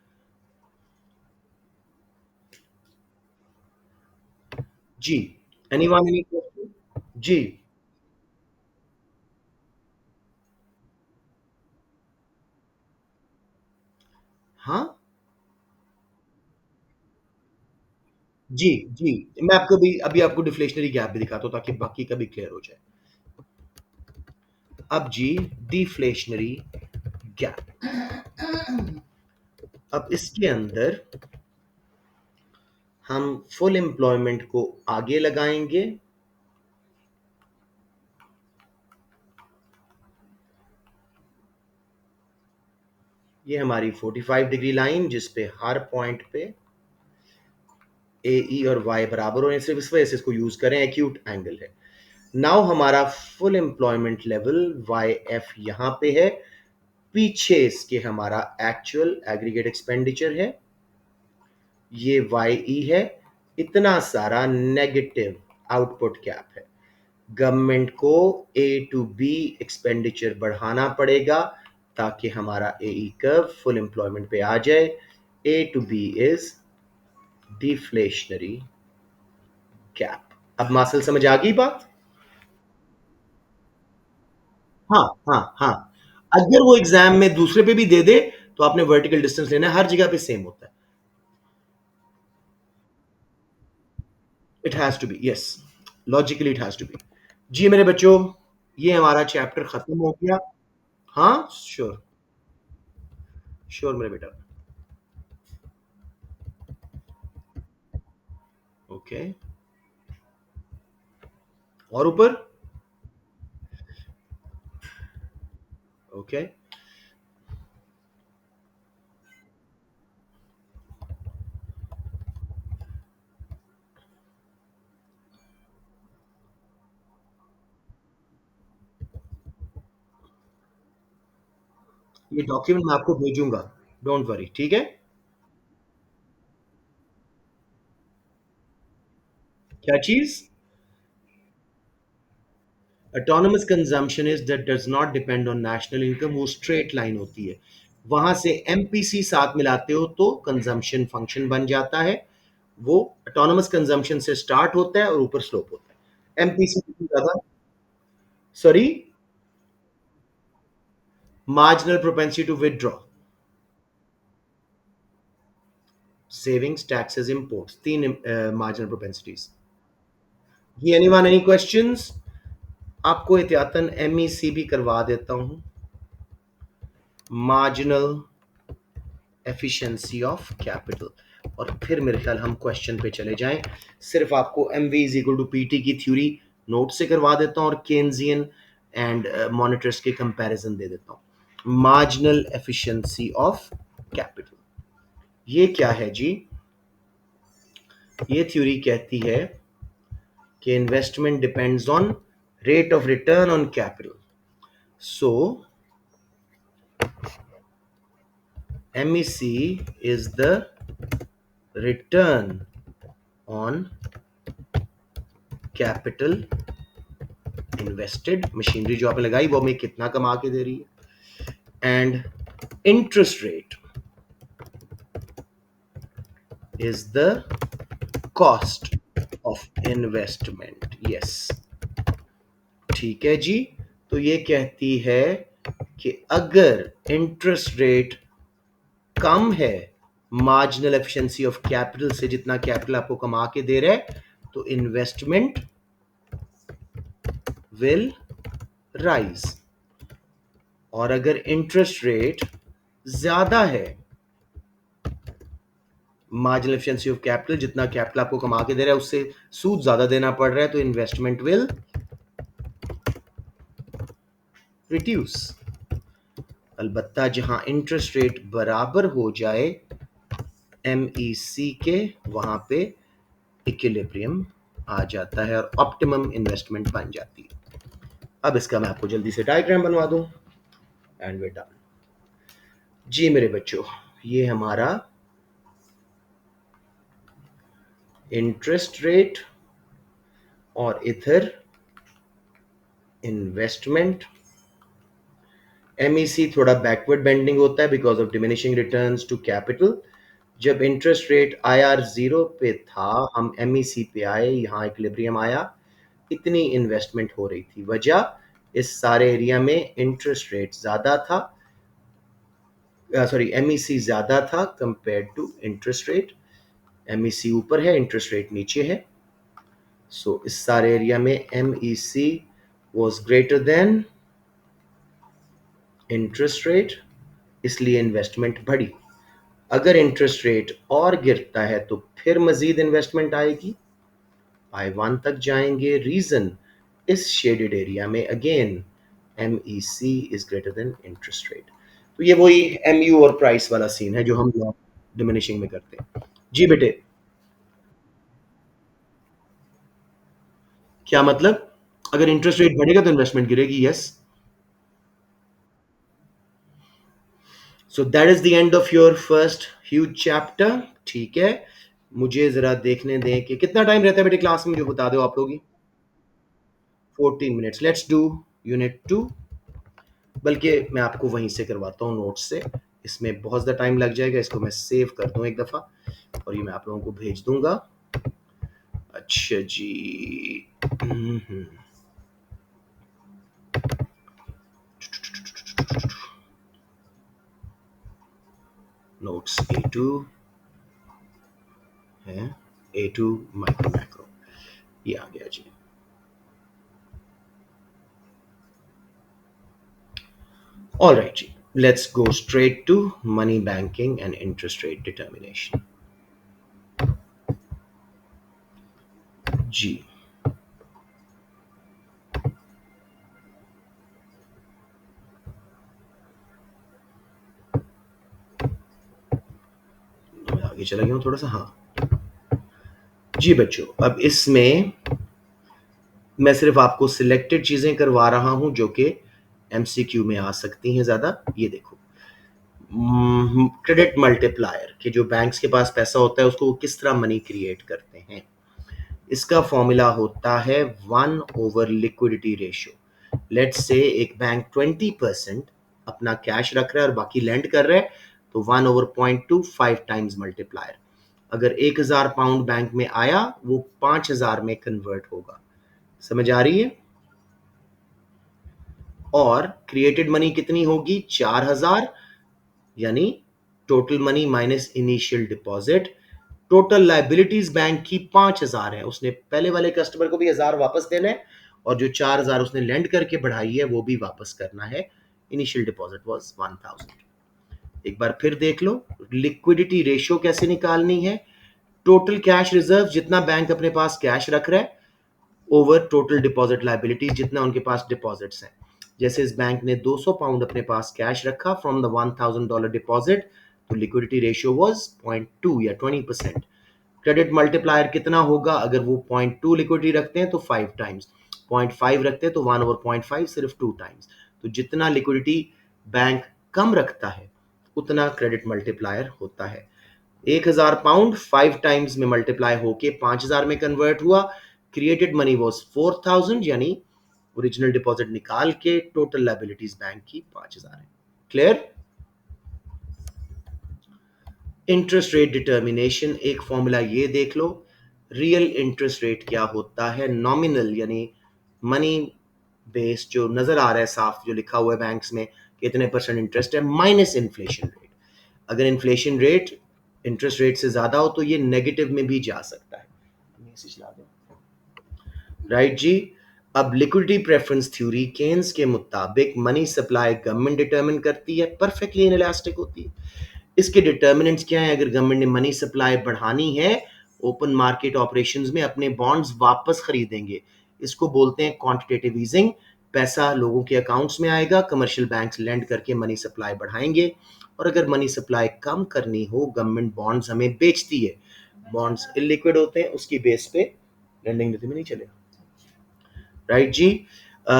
जी, एनीवन एनी क्वेश्चन? जी हाँ जी जी, मैं आपको भी अभी आपको डिफ्लेशनरी गैप भी दिखाता हूं ताकि बाकी का भी क्लियर हो जाए। अब जी, डिफ्लेशनरी गैप। अब इसके अंदर हम फुल एम्प्लॉयमेंट को आगे लगाएंगे ये हमारी 45 डिग्री लाइन जिस पे हर पॉइंट पे ए ई और वाई बराबर हो, सिर्फ इस वजह से इसको यूज करें, एक्यूट एंगल है। नाउ हमारा full employment level Y F यहां पे है, पीछे इसके हमारा एक्चुअल एग्रीगेट एक्सपेंडिचर है, ये वाई ई है, इतना सारा नेगेटिव आउटपुट कैप है। गवर्नमेंट को ए टू बी एक्सपेंडिचर बढ़ाना पड़ेगा ताकि हमारा A E curve full employment पे आ जाए। A to B is deflationary gap. अब मासल समझ आ गई बात? हाँ हाँ हाँ। अगर वो एग्जाम में दूसरे पे भी दे दे तो आपने वर्टिकल डिस्टेंस लेना है, हर जगह पे सेम होता है। It has to be, yes, logically it has to be. जी मेरे बच्चों, ये हमारा चैप्टर खत्म हो गया। हाँ श्योर, श्योर मेरे बेटा। ओके, और ऊपर। ओके, ये डॉक्यूमेंट मैं आपको भेजूंगा, डोंट वरी, ठीक है। क्या चीज? Autonomous consumption is that does not depend on national income, वो स्ट्रेट लाइन होती है। वहां से एमपीसी साथ मिलाते हो तो कंजम्पशन फंक्शन बन जाता है। वो ऑटोनमस कंजम्पशन से स्टार्ट होता है और ऊपर स्लोप होता है। एमपीसी ज्यादा, sorry, marginal propensity to withdraw, savings, taxes, imports, तीन मार्जिनल प्रोपेंसिटीज। जी एनीवन, एनी क्वेश्चंस? आपको एहतियातन एमईसी भी करवा देता हूं, मार्जिनल एफिशिएंसी ऑफ कैपिटल, और फिर मेरे ख्याल हम क्वेश्चन पे चले जाएं। सिर्फ आपको M V is equal to P T की थ्योरी नोट से करवा देता हूं और केन्जियन एंड मॉनिटर्स के कंपैरिजन दे देता हूं। मार्जिनल एफिशिएंसी ऑफ कैपिटल ये क्या है जी? ये थ्योरी कहती है कि investment depends on rate of return on capital. So MEC is the return on capital invested, machinery जो आपने लगाई वो हमें कितना कमा के दे रही है, and interest rate is the cost of investment. Yes, ठीक है जी। तो ये कहती है कि अगर इंटरेस्ट रेट कम है मार्जिनल एफिशिएंसी ऑफ कैपिटल से, जितना कैपिटल आपको कमा के दे रहा है, तो इन्वेस्टमेंट विल राइज। और अगर इंटरेस्ट रेट ज्यादा है, मार्जिनल एफिशिएंसी ऑफ कैपिटल, जितना कैपिटल आपको कमा के दे रहा है उससे सूद ज्यादा देना पड़ रहा है, तो इन्वेस्टमेंट विल रिड्यूस। अलबत्ता जहां इंटरेस्ट रेट बराबर हो जाए एमईसी के, वहां पे इक्विलिब्रियम आ जाता है और ऑप्टिमम इन्वेस्टमेंट बन जाती है। अब इसका मैं आपको जल्दी से डायग्राम बनवा दूं एंड वे डन। जी मेरे बच्चों, ये हमारा इंटरेस्ट रेट और इधर इन्वेस्टमेंट। एमईसी थोड़ा बैकवर्ड बेंडिंग होता है because of diminishing returns to capital. जब इंटरेस्ट रेट आईआर जीरो पे था, हम एमईसी पे आए, यहाँ इक्विलिब्रियम आया, इतनी इन्वेस्टमेंट हो रही थी। वजह, इस सारे एरिया में इंटरेस्ट रेट ज्यादा था, सॉरी एमईसी ज्यादा था compared to interest rate. MEC ऊपर है, इंटरेस्ट रेट नीचे है। सो इस सारे एरिया में MEC was greater than interest rate, इसलिए इन्वेस्टमेंट बढ़ी। अगर इंटरेस्ट रेट और गिरता है तो फिर मजीद इन्वेस्टमेंट आएगी, I1 तक जाएंगे। रीजन, इस शेडेड एरिया में again MEC is greater than interest rate. तो ये वही एमयू और प्राइस वाला सीन है जो हम डिमिनिशिंग में करते हैं। जी बेटे। क्या मतलब? अगर इंटरेस्ट रेट बढ़ेगा तो इन्वेस्टमेंट गिरेगी, yes. So that is the end of your first huge chapter. ठीक है, मुझे जरा देखने दें कि कितना टाइम रहता है बेटे क्लास में, जो बता दो आप लोग ही। 14 मिनट्स, लेट्स डू यूनिट 2। बल्कि मैं आपको वहीं से करवाता हूँ नोट्स से, इसमें बहुत ज़्यादा टाइम लग जाएगा। इसको मैं सेव कर दूँ एक दफ़ा और ये मैं आप लोगों को भेज दूंगा। अच्छा जी। नोट्स A2 है, A2 माइक्रो मैक्रो, ये आ गया जी। ऑल राइट जी, let's go straight to money banking and interest rate determination. जी, मैं आगे चला गया हूँ थोड़ा सा। हाँ जी बच्चों, अब इसमें मैं सिर्फ आपको सिलेक्टेड चीजें करवा रहा हूं जो कि एमसीक्यू में आ सकती हैं ज्यादा। ये देखो, क्रेडिट मल्टीप्लायर कि जो बैंक्स के पास पैसा होता है उसको वो किस तरह मनी क्रिएट करते हैं। इसका फॉर्मूला होता है 1/लिक्विडिटी रेशियो। लेट्स से एक बैंक 20% अपना कैश रख रहा है और बाकी लेंड कर रहा है, तो 1/0.25 टाइम्स मल्टीप्लायर। अगर 1,000 पाउंड बैंक में आया, वो 5,000 में कन्वर्ट होगा। समझ आ रही है? और क्रिएटेड मनी कितनी होगी? 4,000, यानी total money minus initial deposit. Total liabilities bank की 5,000 है, उसने पहले वाले कस्टमर को भी 1,000 वापस देना है और जो 4,000 उसने लेंड करके बढ़ाई है वो भी वापस करना है। Initial deposit was 1,000। एक बार फिर देख लो, लिक्विडिटी रेशियो कैसे निकालनी है। टोटल कैश रिजर्व, जितना बैंक अपने पास कैश रख रहा है, ओवर टोटल डिपॉजिट लाइबिलिटीज, जितना उनके पास डिपॉजिट्स हैं। जैसे इस बैंक ने 200 पाउंड अपने पास कैश रखा फ्रॉम द $1,000 डिपॉजिट, तो लिक्विडिटी रेशियो वाज 0.2 या 20%। क्रेडिट मल्टीप्लायर कितना होगा? अगर वो 0.2 लिक्विडिटी रखते हैं तो 5 टाइम्स, 0.5 रखते हैं तो 1/0.5, सिर्फ 2 टाइम्स। तो जितना लिक्विडिटी बैंक कम रखता है उतना क्रेडिट मल्टीप्लायर होता है। 1,000 पाउंड 5 टाइम्स में मल्टीप्लाई होके 5,000 में कन्वर्ट हुआ। क्रिएटेड मनी वॉज 4,000, यानी ओरिजिनल डिपॉजिट निकाल के टोटल लाइबिलिटीज बैंक की 5,000 है। क्लियर? इंटरेस्ट रेट डिटर्मिनेशन, एक फॉर्मूला ये देख लो। रियल इंटरेस्ट रेट क्या होता है? नॉमिनल, यानी मनी बेस जो नजर आ रहा है साफ, जो लिखा हुआ है बैंक्स में कितने परसेंट इंटरेस्ट है, माइनस इन्फ्लेशन रेट। अगर इन्फ्लेशन रेट इंटरेस्ट रेट से ज्यादा हो तो ये नेगेटिव में भी जा सकता है। मैसेज ला दो। राइट जी। अब लिक्विडिटी प्रेफरेंस थ्योरी, केन्स के मुताबिक मनी सप्लाई गवर्नमेंट डिटरमिन करती है, परफेक्टली इनइलास्टिक होती है। इसके डिटर्मिनेंट्स क्या है? अगर गवर्नमेंट ने मनी सप्लाई बढ़ानी है, ओपन मार्केट ऑपरेशंस में अपने बॉन्ड्स वापस खरीदेंगे। इसको बोलते हैं क्वांटिटेटिव ईजिंग। पैसा लोगों के अकाउंट्स में आएगा, कमर्शियल बैंक्स लेंड करके मनी सप्लाई बढ़ाएंगे। और अगर मनी सप्लाई कम करनी हो, गवर्नमेंट बॉन्ड्स हमें बेचती है। बॉन्ड्स इलिक्विड होते हैं, उसकी बेस पे लेंडिंग नीति में नहीं चलेगा। राइट जी। अ,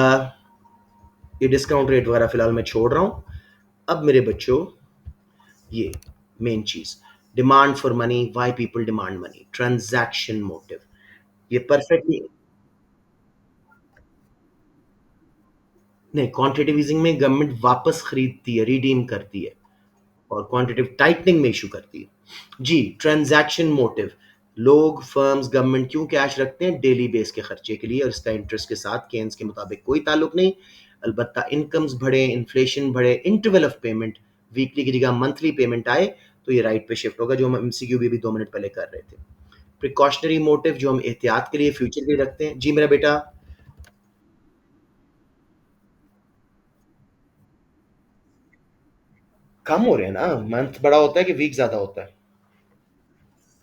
ये डिस्काउंट रेट वगैरह फिलहाल मैं छोड़ रहा हूं। अब मेरे बच्चों, ये मेन चीज, demand for money, why people demand money, transaction motive. ये परफेक्टली नहीं, क्वांटिटेटिव ईजिंग में गवर्नमेंट वापस खरीदती है, रिडीम करती है, और क्वांटिटेटिव टाइटनिंग में इशू करती है। जी, ट्रांजैक्शन मोटिव, लोग, फर्म्स, गवर्नमेंट क्यों कैश रखते हैं? डेली बेस के खर्चे के लिए, और इसका इंटरेस्ट के साथ केन्स के मुताबिक कोई ताल्लुक नहीं। अलबत्ता इनकम्स बढ़े, इन्फ्लेशन बढ़े, इंटरवल ऑफ पेमेंट, वीकली की जगह मंथली पेमेंट आए, तो ये राइट पे शिफ्ट होगा, जो हम एमसीक्यू भी 2 मिनट पहले कर रहे थे। प्रिकॉशनरी मोटिव, जो हम एहतियात के लिए फ्यूचर के लिए रखते हैं। जी मेरा बेटा। कम हो रहे हैं ना, मंथ बड़ा होता है कि वीक ज्यादा होता है?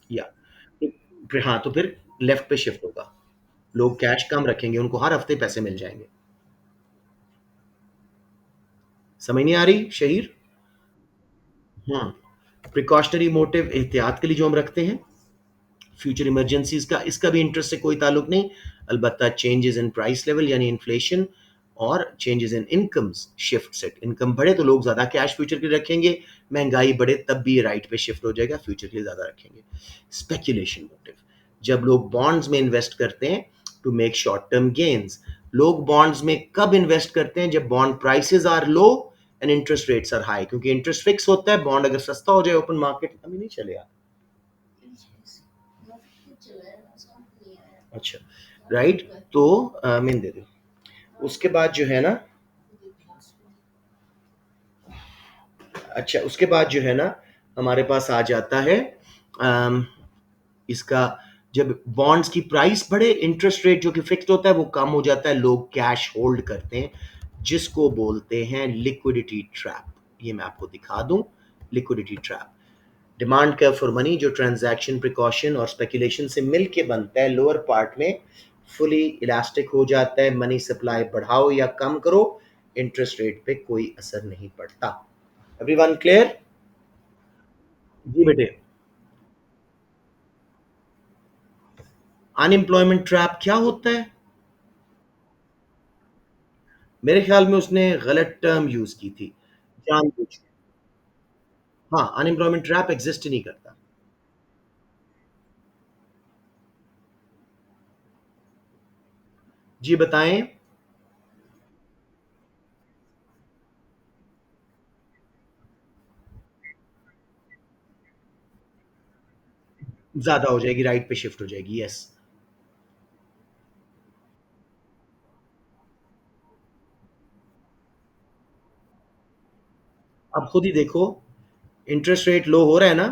या फिर हाँ, तो फिर लेफ्ट पे शिफ्ट होगा। लोग कैश कम रखेंगे, उनको हर हफ्ते पैसे मिल जाएंगे। समझ नहीं आ रही शहीर? प्रिकॉशनरी मोटिव एहतियात के लिए जो हम रखते हैं, फ्यूचर इमरजेंसीज का, इसका भी इंटरेस्ट से कोई ताल्लुक नहीं। अलबत्ता चेंजेस इन प्राइस लेवल यानी इन्फ्लेशन और changes in incomes shift set, income बढ़े तो लोग ज़्यादा कैश फ्यूचर के लिए रखेंगे, महंगाई बढ़े तब भी ये राइट पे शिफ्ट हो जाएगा, फ्यूचर के लिए ज़्यादा रखेंगे। स्पेकुलेशन मोटिव, जब लोग बॉन्ड्स में इन्वेस्ट करते हैं to make short term gains. लोग बॉन्ड्स में कब इन्वेस्ट करते हैं? जब bond prices are low and interest rates are high, क्योंकि इंटरेस्ट फिक्स होता है, बॉन्ड अगर सस्ता हो जाए ओपन मार्केट, अभी नहीं चलेगा। अच्छा, राइट। तो मैं दे दो। उसके बाद जो है ना, अच्छा उसके बाद जो है ना, हमारे पास आ जाता है अम, इसका, जब बॉन्ड्स की प्राइस बढ़े, इंटरेस्ट रेट जो कि फिक्स्ड होता है वो कम हो जाता है, लोग कैश होल्ड करते हैं, जिसको बोलते हैं लिक्विडिटी ट्रैप। ये मैं आपको दिखा दूं, liquidity trap. Demand curve for money जो ट्रांजैक्शन प्रिकॉशन और स्पेकुलेशन से मिल के बनता है, लोअर पार्ट में फुली इलास्टिक हो जाता है, मनी सप्लाई बढ़ाओ या कम करो, इंटरेस्ट रेट पे कोई असर नहीं पड़ता। Everyone clear? जी बेटे। अनएम्प्लॉयमेंट ट्रैप क्या होता है? मेरे ख्याल में उसने गलत टर्म यूज की थी, जानबूझ के। हाँ, अनएम्प्लॉयमेंट ट्रैप एग्जिस्ट ही नहीं करता। जी बताएं। ज्यादा हो जाएगी, राइट पे शिफ्ट हो जाएगी, यस। अब खुद ही देखो, इंटरेस्ट रेट लो हो रहा है ना,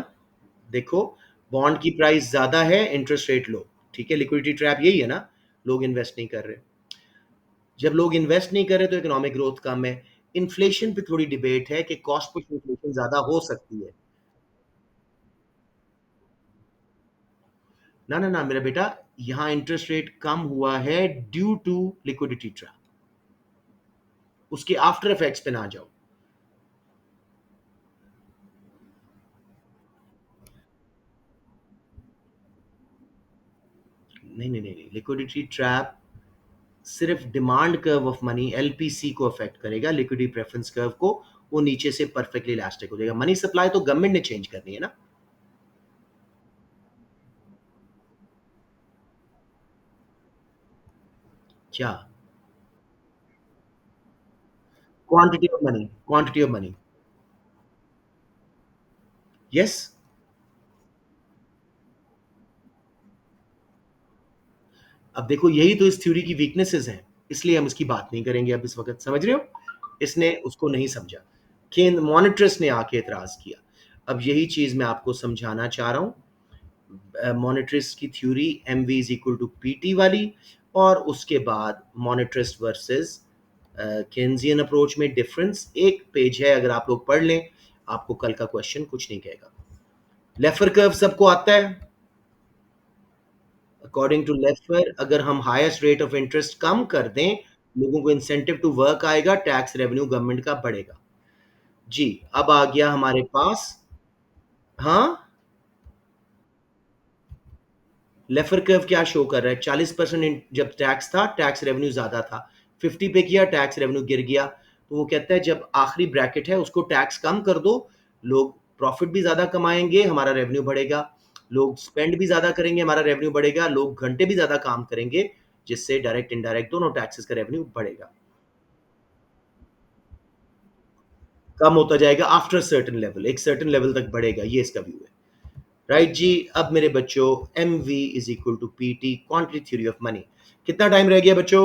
देखो, बॉन्ड की प्राइस ज्यादा है, इंटरेस्ट रेट लो, ठीक है, लिक्विडिटी ट्रैप यही है ना, लोग इन्वेस्ट नहीं कर रहे। जब लोग इन्वेस्ट नहीं कर रहे तो इकोनॉमिक ग्रोथ कम है। इन्फ्लेशन पे थोड़ी डिबेट है कि कॉस्ट पुश इन्फ्लेशन ज्यादा हो सकती है। ना ना ना मेरा बेटा, यहाँ इंटरेस्ट रेट कम हुआ है ड्यू टू लिक्विडिटी ट्रैप, उसके आफ्टर इफेक्ट्स पे ना जाओ। नहीं नहीं नहीं, लिक्विडिटी ट्रैप सिर्फ demand curve of money LPC को अफेक्ट करेगा, लिक्विडिटी प्रेफरेंस कर्व को, वो नीचे से परफेक्टली इलास्टिक हो जाएगा। मनी सप्लाई तो गवर्नमेंट ने चेंज करनी है ना। क्या? Quantity of money, quantity of money. Yes. अब देखो, यही तो इस थ्योरी की वीकनेसेस हैं, इसलिए हम इसकी बात नहीं करेंगे अब इस वक्त, समझ रहे हो? इसने उसको नहीं समझा, केंद्र मॉनिटर्स ने आके एतराज किया। अब यही चीज मैं आपको समझाना चाह रहा हूँ, मॉनिटरिस्ट की theory M V is equal to P T वाली, और उसके बाद मॉनिटरिस्ट वर्सेस केन्जियन अप्रोच में डिफरेंस एक पेज है, अगर आप लोग पढ़ लें, आपको कल का क्वेश्चन कुछ नहीं कहेगा। लेफर कर्व सबको आता है। अकॉर्डिंग टू लेफर, अगर हम हाईएस्ट रेट ऑफ इंटरेस्ट कम कर दें, लोगों को इंसेंटिव टू वर्क आएगा, टैक्स रेवेन्यू गवर्नमेंट का बढ़ेगा। जी। अब आ गया हमारे पास। हाँ, लेफर कर्व क्या शो कर रहा है? 40% जब टैक्स था, टैक्स रेवेन्यू ज्यादा था, 50 पे किया, टैक्स रेवेन्यू गिर गया। तो वो कहता है जब आखिरी ब्रैकेट है उसको टैक्स कम कर दो, लोग प्रॉफिट भी ज्यादा कमाएंगे, हमारा रेवेन्यू बढ़ेगा, लोग स्पेंड भी ज्यादा करेंगे, हमारा रेवेन्यू बढ़ेगा, लोग घंटे भी ज्यादा काम करेंगे, जिससे डायरेक्ट इनडायरेक्ट दोनों टैक्सेस का रेवेन्यू बढ़ेगा। कम होता जाएगा आफ्टर सर्टेन लेवल, एक सर्टेन लेवल तक बढ़ेगा, ये इसका व्यू है। राइट जी। अब मेरे बच्चों, M V is equal to P T, quantity theory of money. कितना टाइम रह गया बच्चों?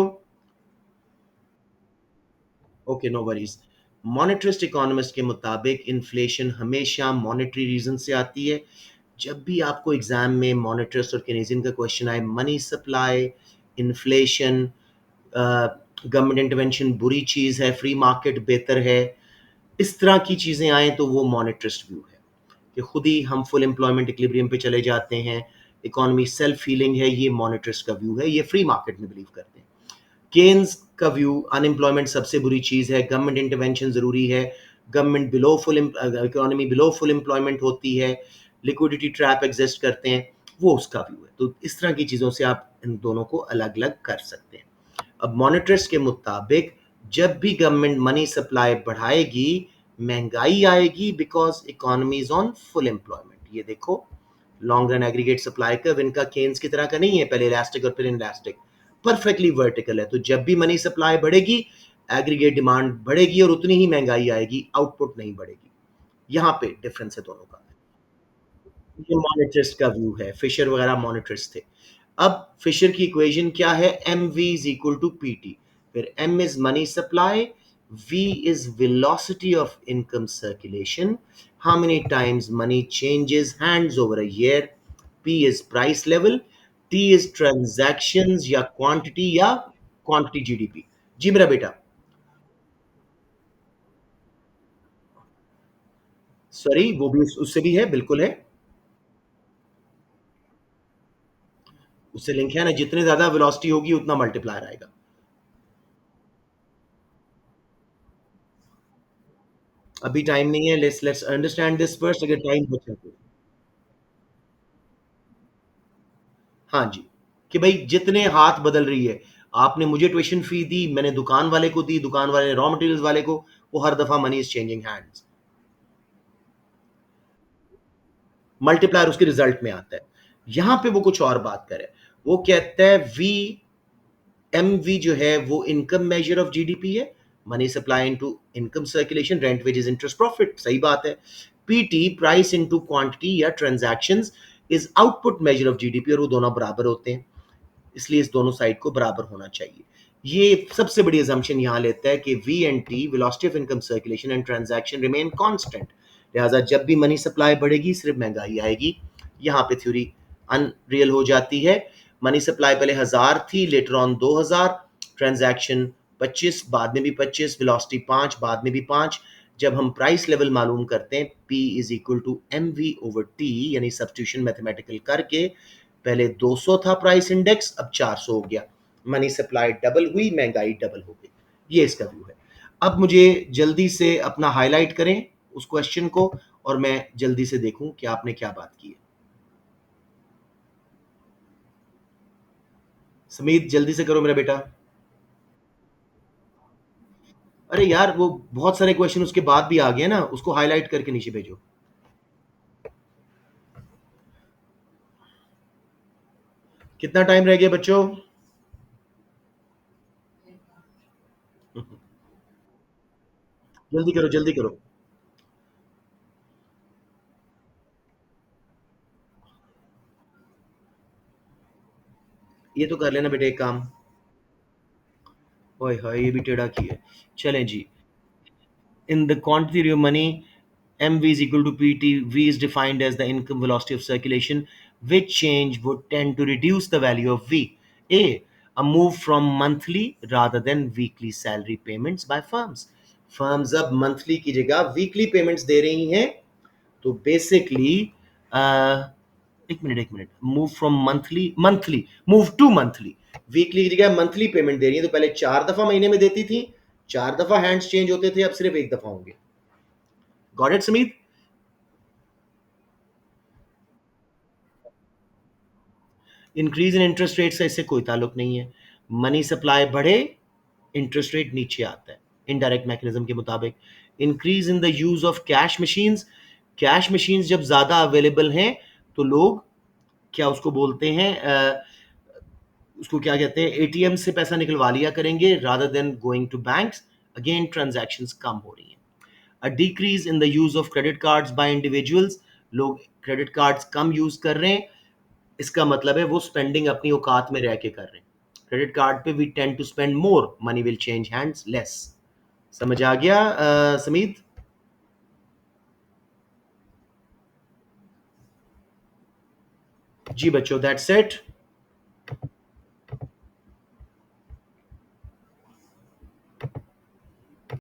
Okay, no worries. Monetarist economist के मुताबिक इन्फ्लेशन हमेशा मॉनेटरी रीजन से आती है। जब भी आपको एग्जाम में मॉनेटरिस्ट और केनेजियन का क्वेश्चन आए, money supply, inflation, government intervention बुरी चीज़ है, फ्री मार्केट बेहतर है, इस तरह की चीज़ें आए तो वो मॉनेटरिस्ट व्यू है, कि खुद ही हम फुल एम्प्लॉयमेंट इक्विलिब्रियम पे चले जाते हैं, इकोनॉमी सेल्फ हीलिंग है, ये मॉनेटरिस्ट का व्यू है, ये फ्री मार्केट में बिलीव करते हैं। केन्स का व्यू, अनएम्प्लॉयमेंट सबसे बुरी चीज़ है, गवर्नमेंट इंटरवेंशन ज़रूरी है, government below full, economy below full employment होती है, लिक्विडिटी ट्रैप एग्जिस्ट करते हैं, वो उसका व्यू है। तो इस तरह की चीज़ों से आप इन दोनों को अलग अलग कर सकते हैं। अब मॉनेटरिस्ट के मुताबिक जब भी गवर्नमेंट मनी सप्लाई बढ़ाएगी, महंगाई आएगी, because economy is on full employment. ये देखो, long run aggregate supply curve इनका केन्स की तरह का नहीं है, पहले इलास्टिक और फिर इनलास्टिक, परफेक्टली वर्टिकल है। तो जब भी मनी सप्लाई बढ़ेगी, एग्रीगेट डिमांड बढ़ेगी और उतनी ही महंगाई आएगी, आउटपुट नहीं बढ़ेगी। यहाँ पे डिफरेंस है दोनों का। ये मॉनेटरिस्ट का व्यू है, फिशर वगैरह मॉनेटरिस्ट थे। अब फिशर की इक्वेशन क्या है? M V is equal to P T, फिर M is money supply, V is velocity of income circulation, how many times money changes hands over a year, P is price level, T is transactions या क्वांटिटी, या क्वांटिटी जीडीपी। जी मेरा बेटा। सॉरी, वो भी उससे भी है, बिल्कुल है। उससे लिंक है ना, जितने ज्यादा वेलोसिटी होगी उतना मल्टीप्लायर आएगा। अभी टाइम नहीं है, लेट्स अंडरस्टैंड दिस फर्स्ट, अगर टाइम बचा तो। हाँ जी, कि भाई जितने हाथ बदल रही है, आपने मुझे ट्यूशन फी दी, मैंने दुकान वाले को दी, दुकान वाले ने रॉ मटेरियल्स वाले को, वो हर दफा money is changing hands, multiplier उसके रिजल्ट में आता है। यहां पे वो कुछ और बात करे, वो कहता है वी, एम वी जो है वो इनकम मेजर ऑफ जीडीपी है, money supply into income circulation, rent wages interest profit, सही बात है। पीटी प्राइस इनटू क्वांटिटी या transactions is output measure of GDP, और वो दोनों बराबर होते हैं, इसलिए इस दोनों साइड को बराबर होना चाहिए। ये सबसे बड़ी assumption यहां लेता है कि V and T, velocity of income circulation and transaction, remain constant, लिहाजा जब भी मनी सप्लाई बढ़ेगी सिर्फ महंगाई आएगी। यहां पे थ्योरी अनरियल हो जाती है। मनी सप्लाई पहले 1000 थी, लेटर ऑन 2000, ट्रांजैक्शन 25, बाद में भी 25, वेलोसिटी 5, बाद में भी 5। जब हम प्राइस लेवल मालूम करते हैं, P is equal to M V over T, यानी सब्सटीट्यूशन मैथमेटिकल करके, पहले 200 था प्राइस इंडेक्स, अब 400 हो गया, मनी सप्लाई डबल हुई, महंगाई डबल हो गई। ये इसका व्यू है। अब मुझे जल्दी से अपना हाईलाइट करें उस क्वेश्चन को, और मैं जल्दी से देखूं कि आपने क्या बात की है। समीत जल्दी से करो मेरा बेटा। अरे यार, वो बहुत सारे क्वेश्चन उसके बाद भी आ गए ना, उसको हाईलाइट करके नीचे भेजो। कितना टाइम रह गया बच्चों? जल्दी करो, जल्दी करो। ये तो कर लेना बेटे एक काम। ओए हाय, ये भी टेढ़ा की है। चलें जी। In the quantity theory of money, MV is equal to PT. V is defined as the income velocity of circulation, which change would tend to reduce the value of V. A move from monthly rather than weekly salary payments by firms. Firms अब monthly की जगह weekly payments दे रही हैं, तो बेसिकली एक minute, move from monthly move to monthly, weekly की जगह मंथली पेमेंट दे रही है। तो पहले 4 दफा महीने में देती थी, 4 दफा हैंड्स चेंज होते थे, अब सिर्फ एक दफा होंगे। Got it Samit? Increase in interest rate से इससे कोई ताल्लुक नहीं है। मनी सप्लाई बढ़े, इंटरेस्ट रेट नीचे आता है, इनडायरेक्ट मैकेनिज्म के मुताबिक। Increase in the use of cash machines, cash machines जब ज्यादा अवेलेबल हैं, तो लोग क्या उसको बोलते हैं, उसको क्या कहते हैं, एटीएम से पैसा निकलवा लिया करेंगे rather than going to banks. Again transactions कम हो रही हैं। A decrease in the use of credit cards by individuals, लोग क्रेडिट कार्ड्स कम यूज कर रहे हैं, इसका मतलब है वो स्पेंडिंग अपनी औकात में रह के कर रहे हैं। क्रेडिट कार्ड पे we tend to spend more, money will change hands less. समझ आ गया समीत? जी बच्चों, दैट्स इट।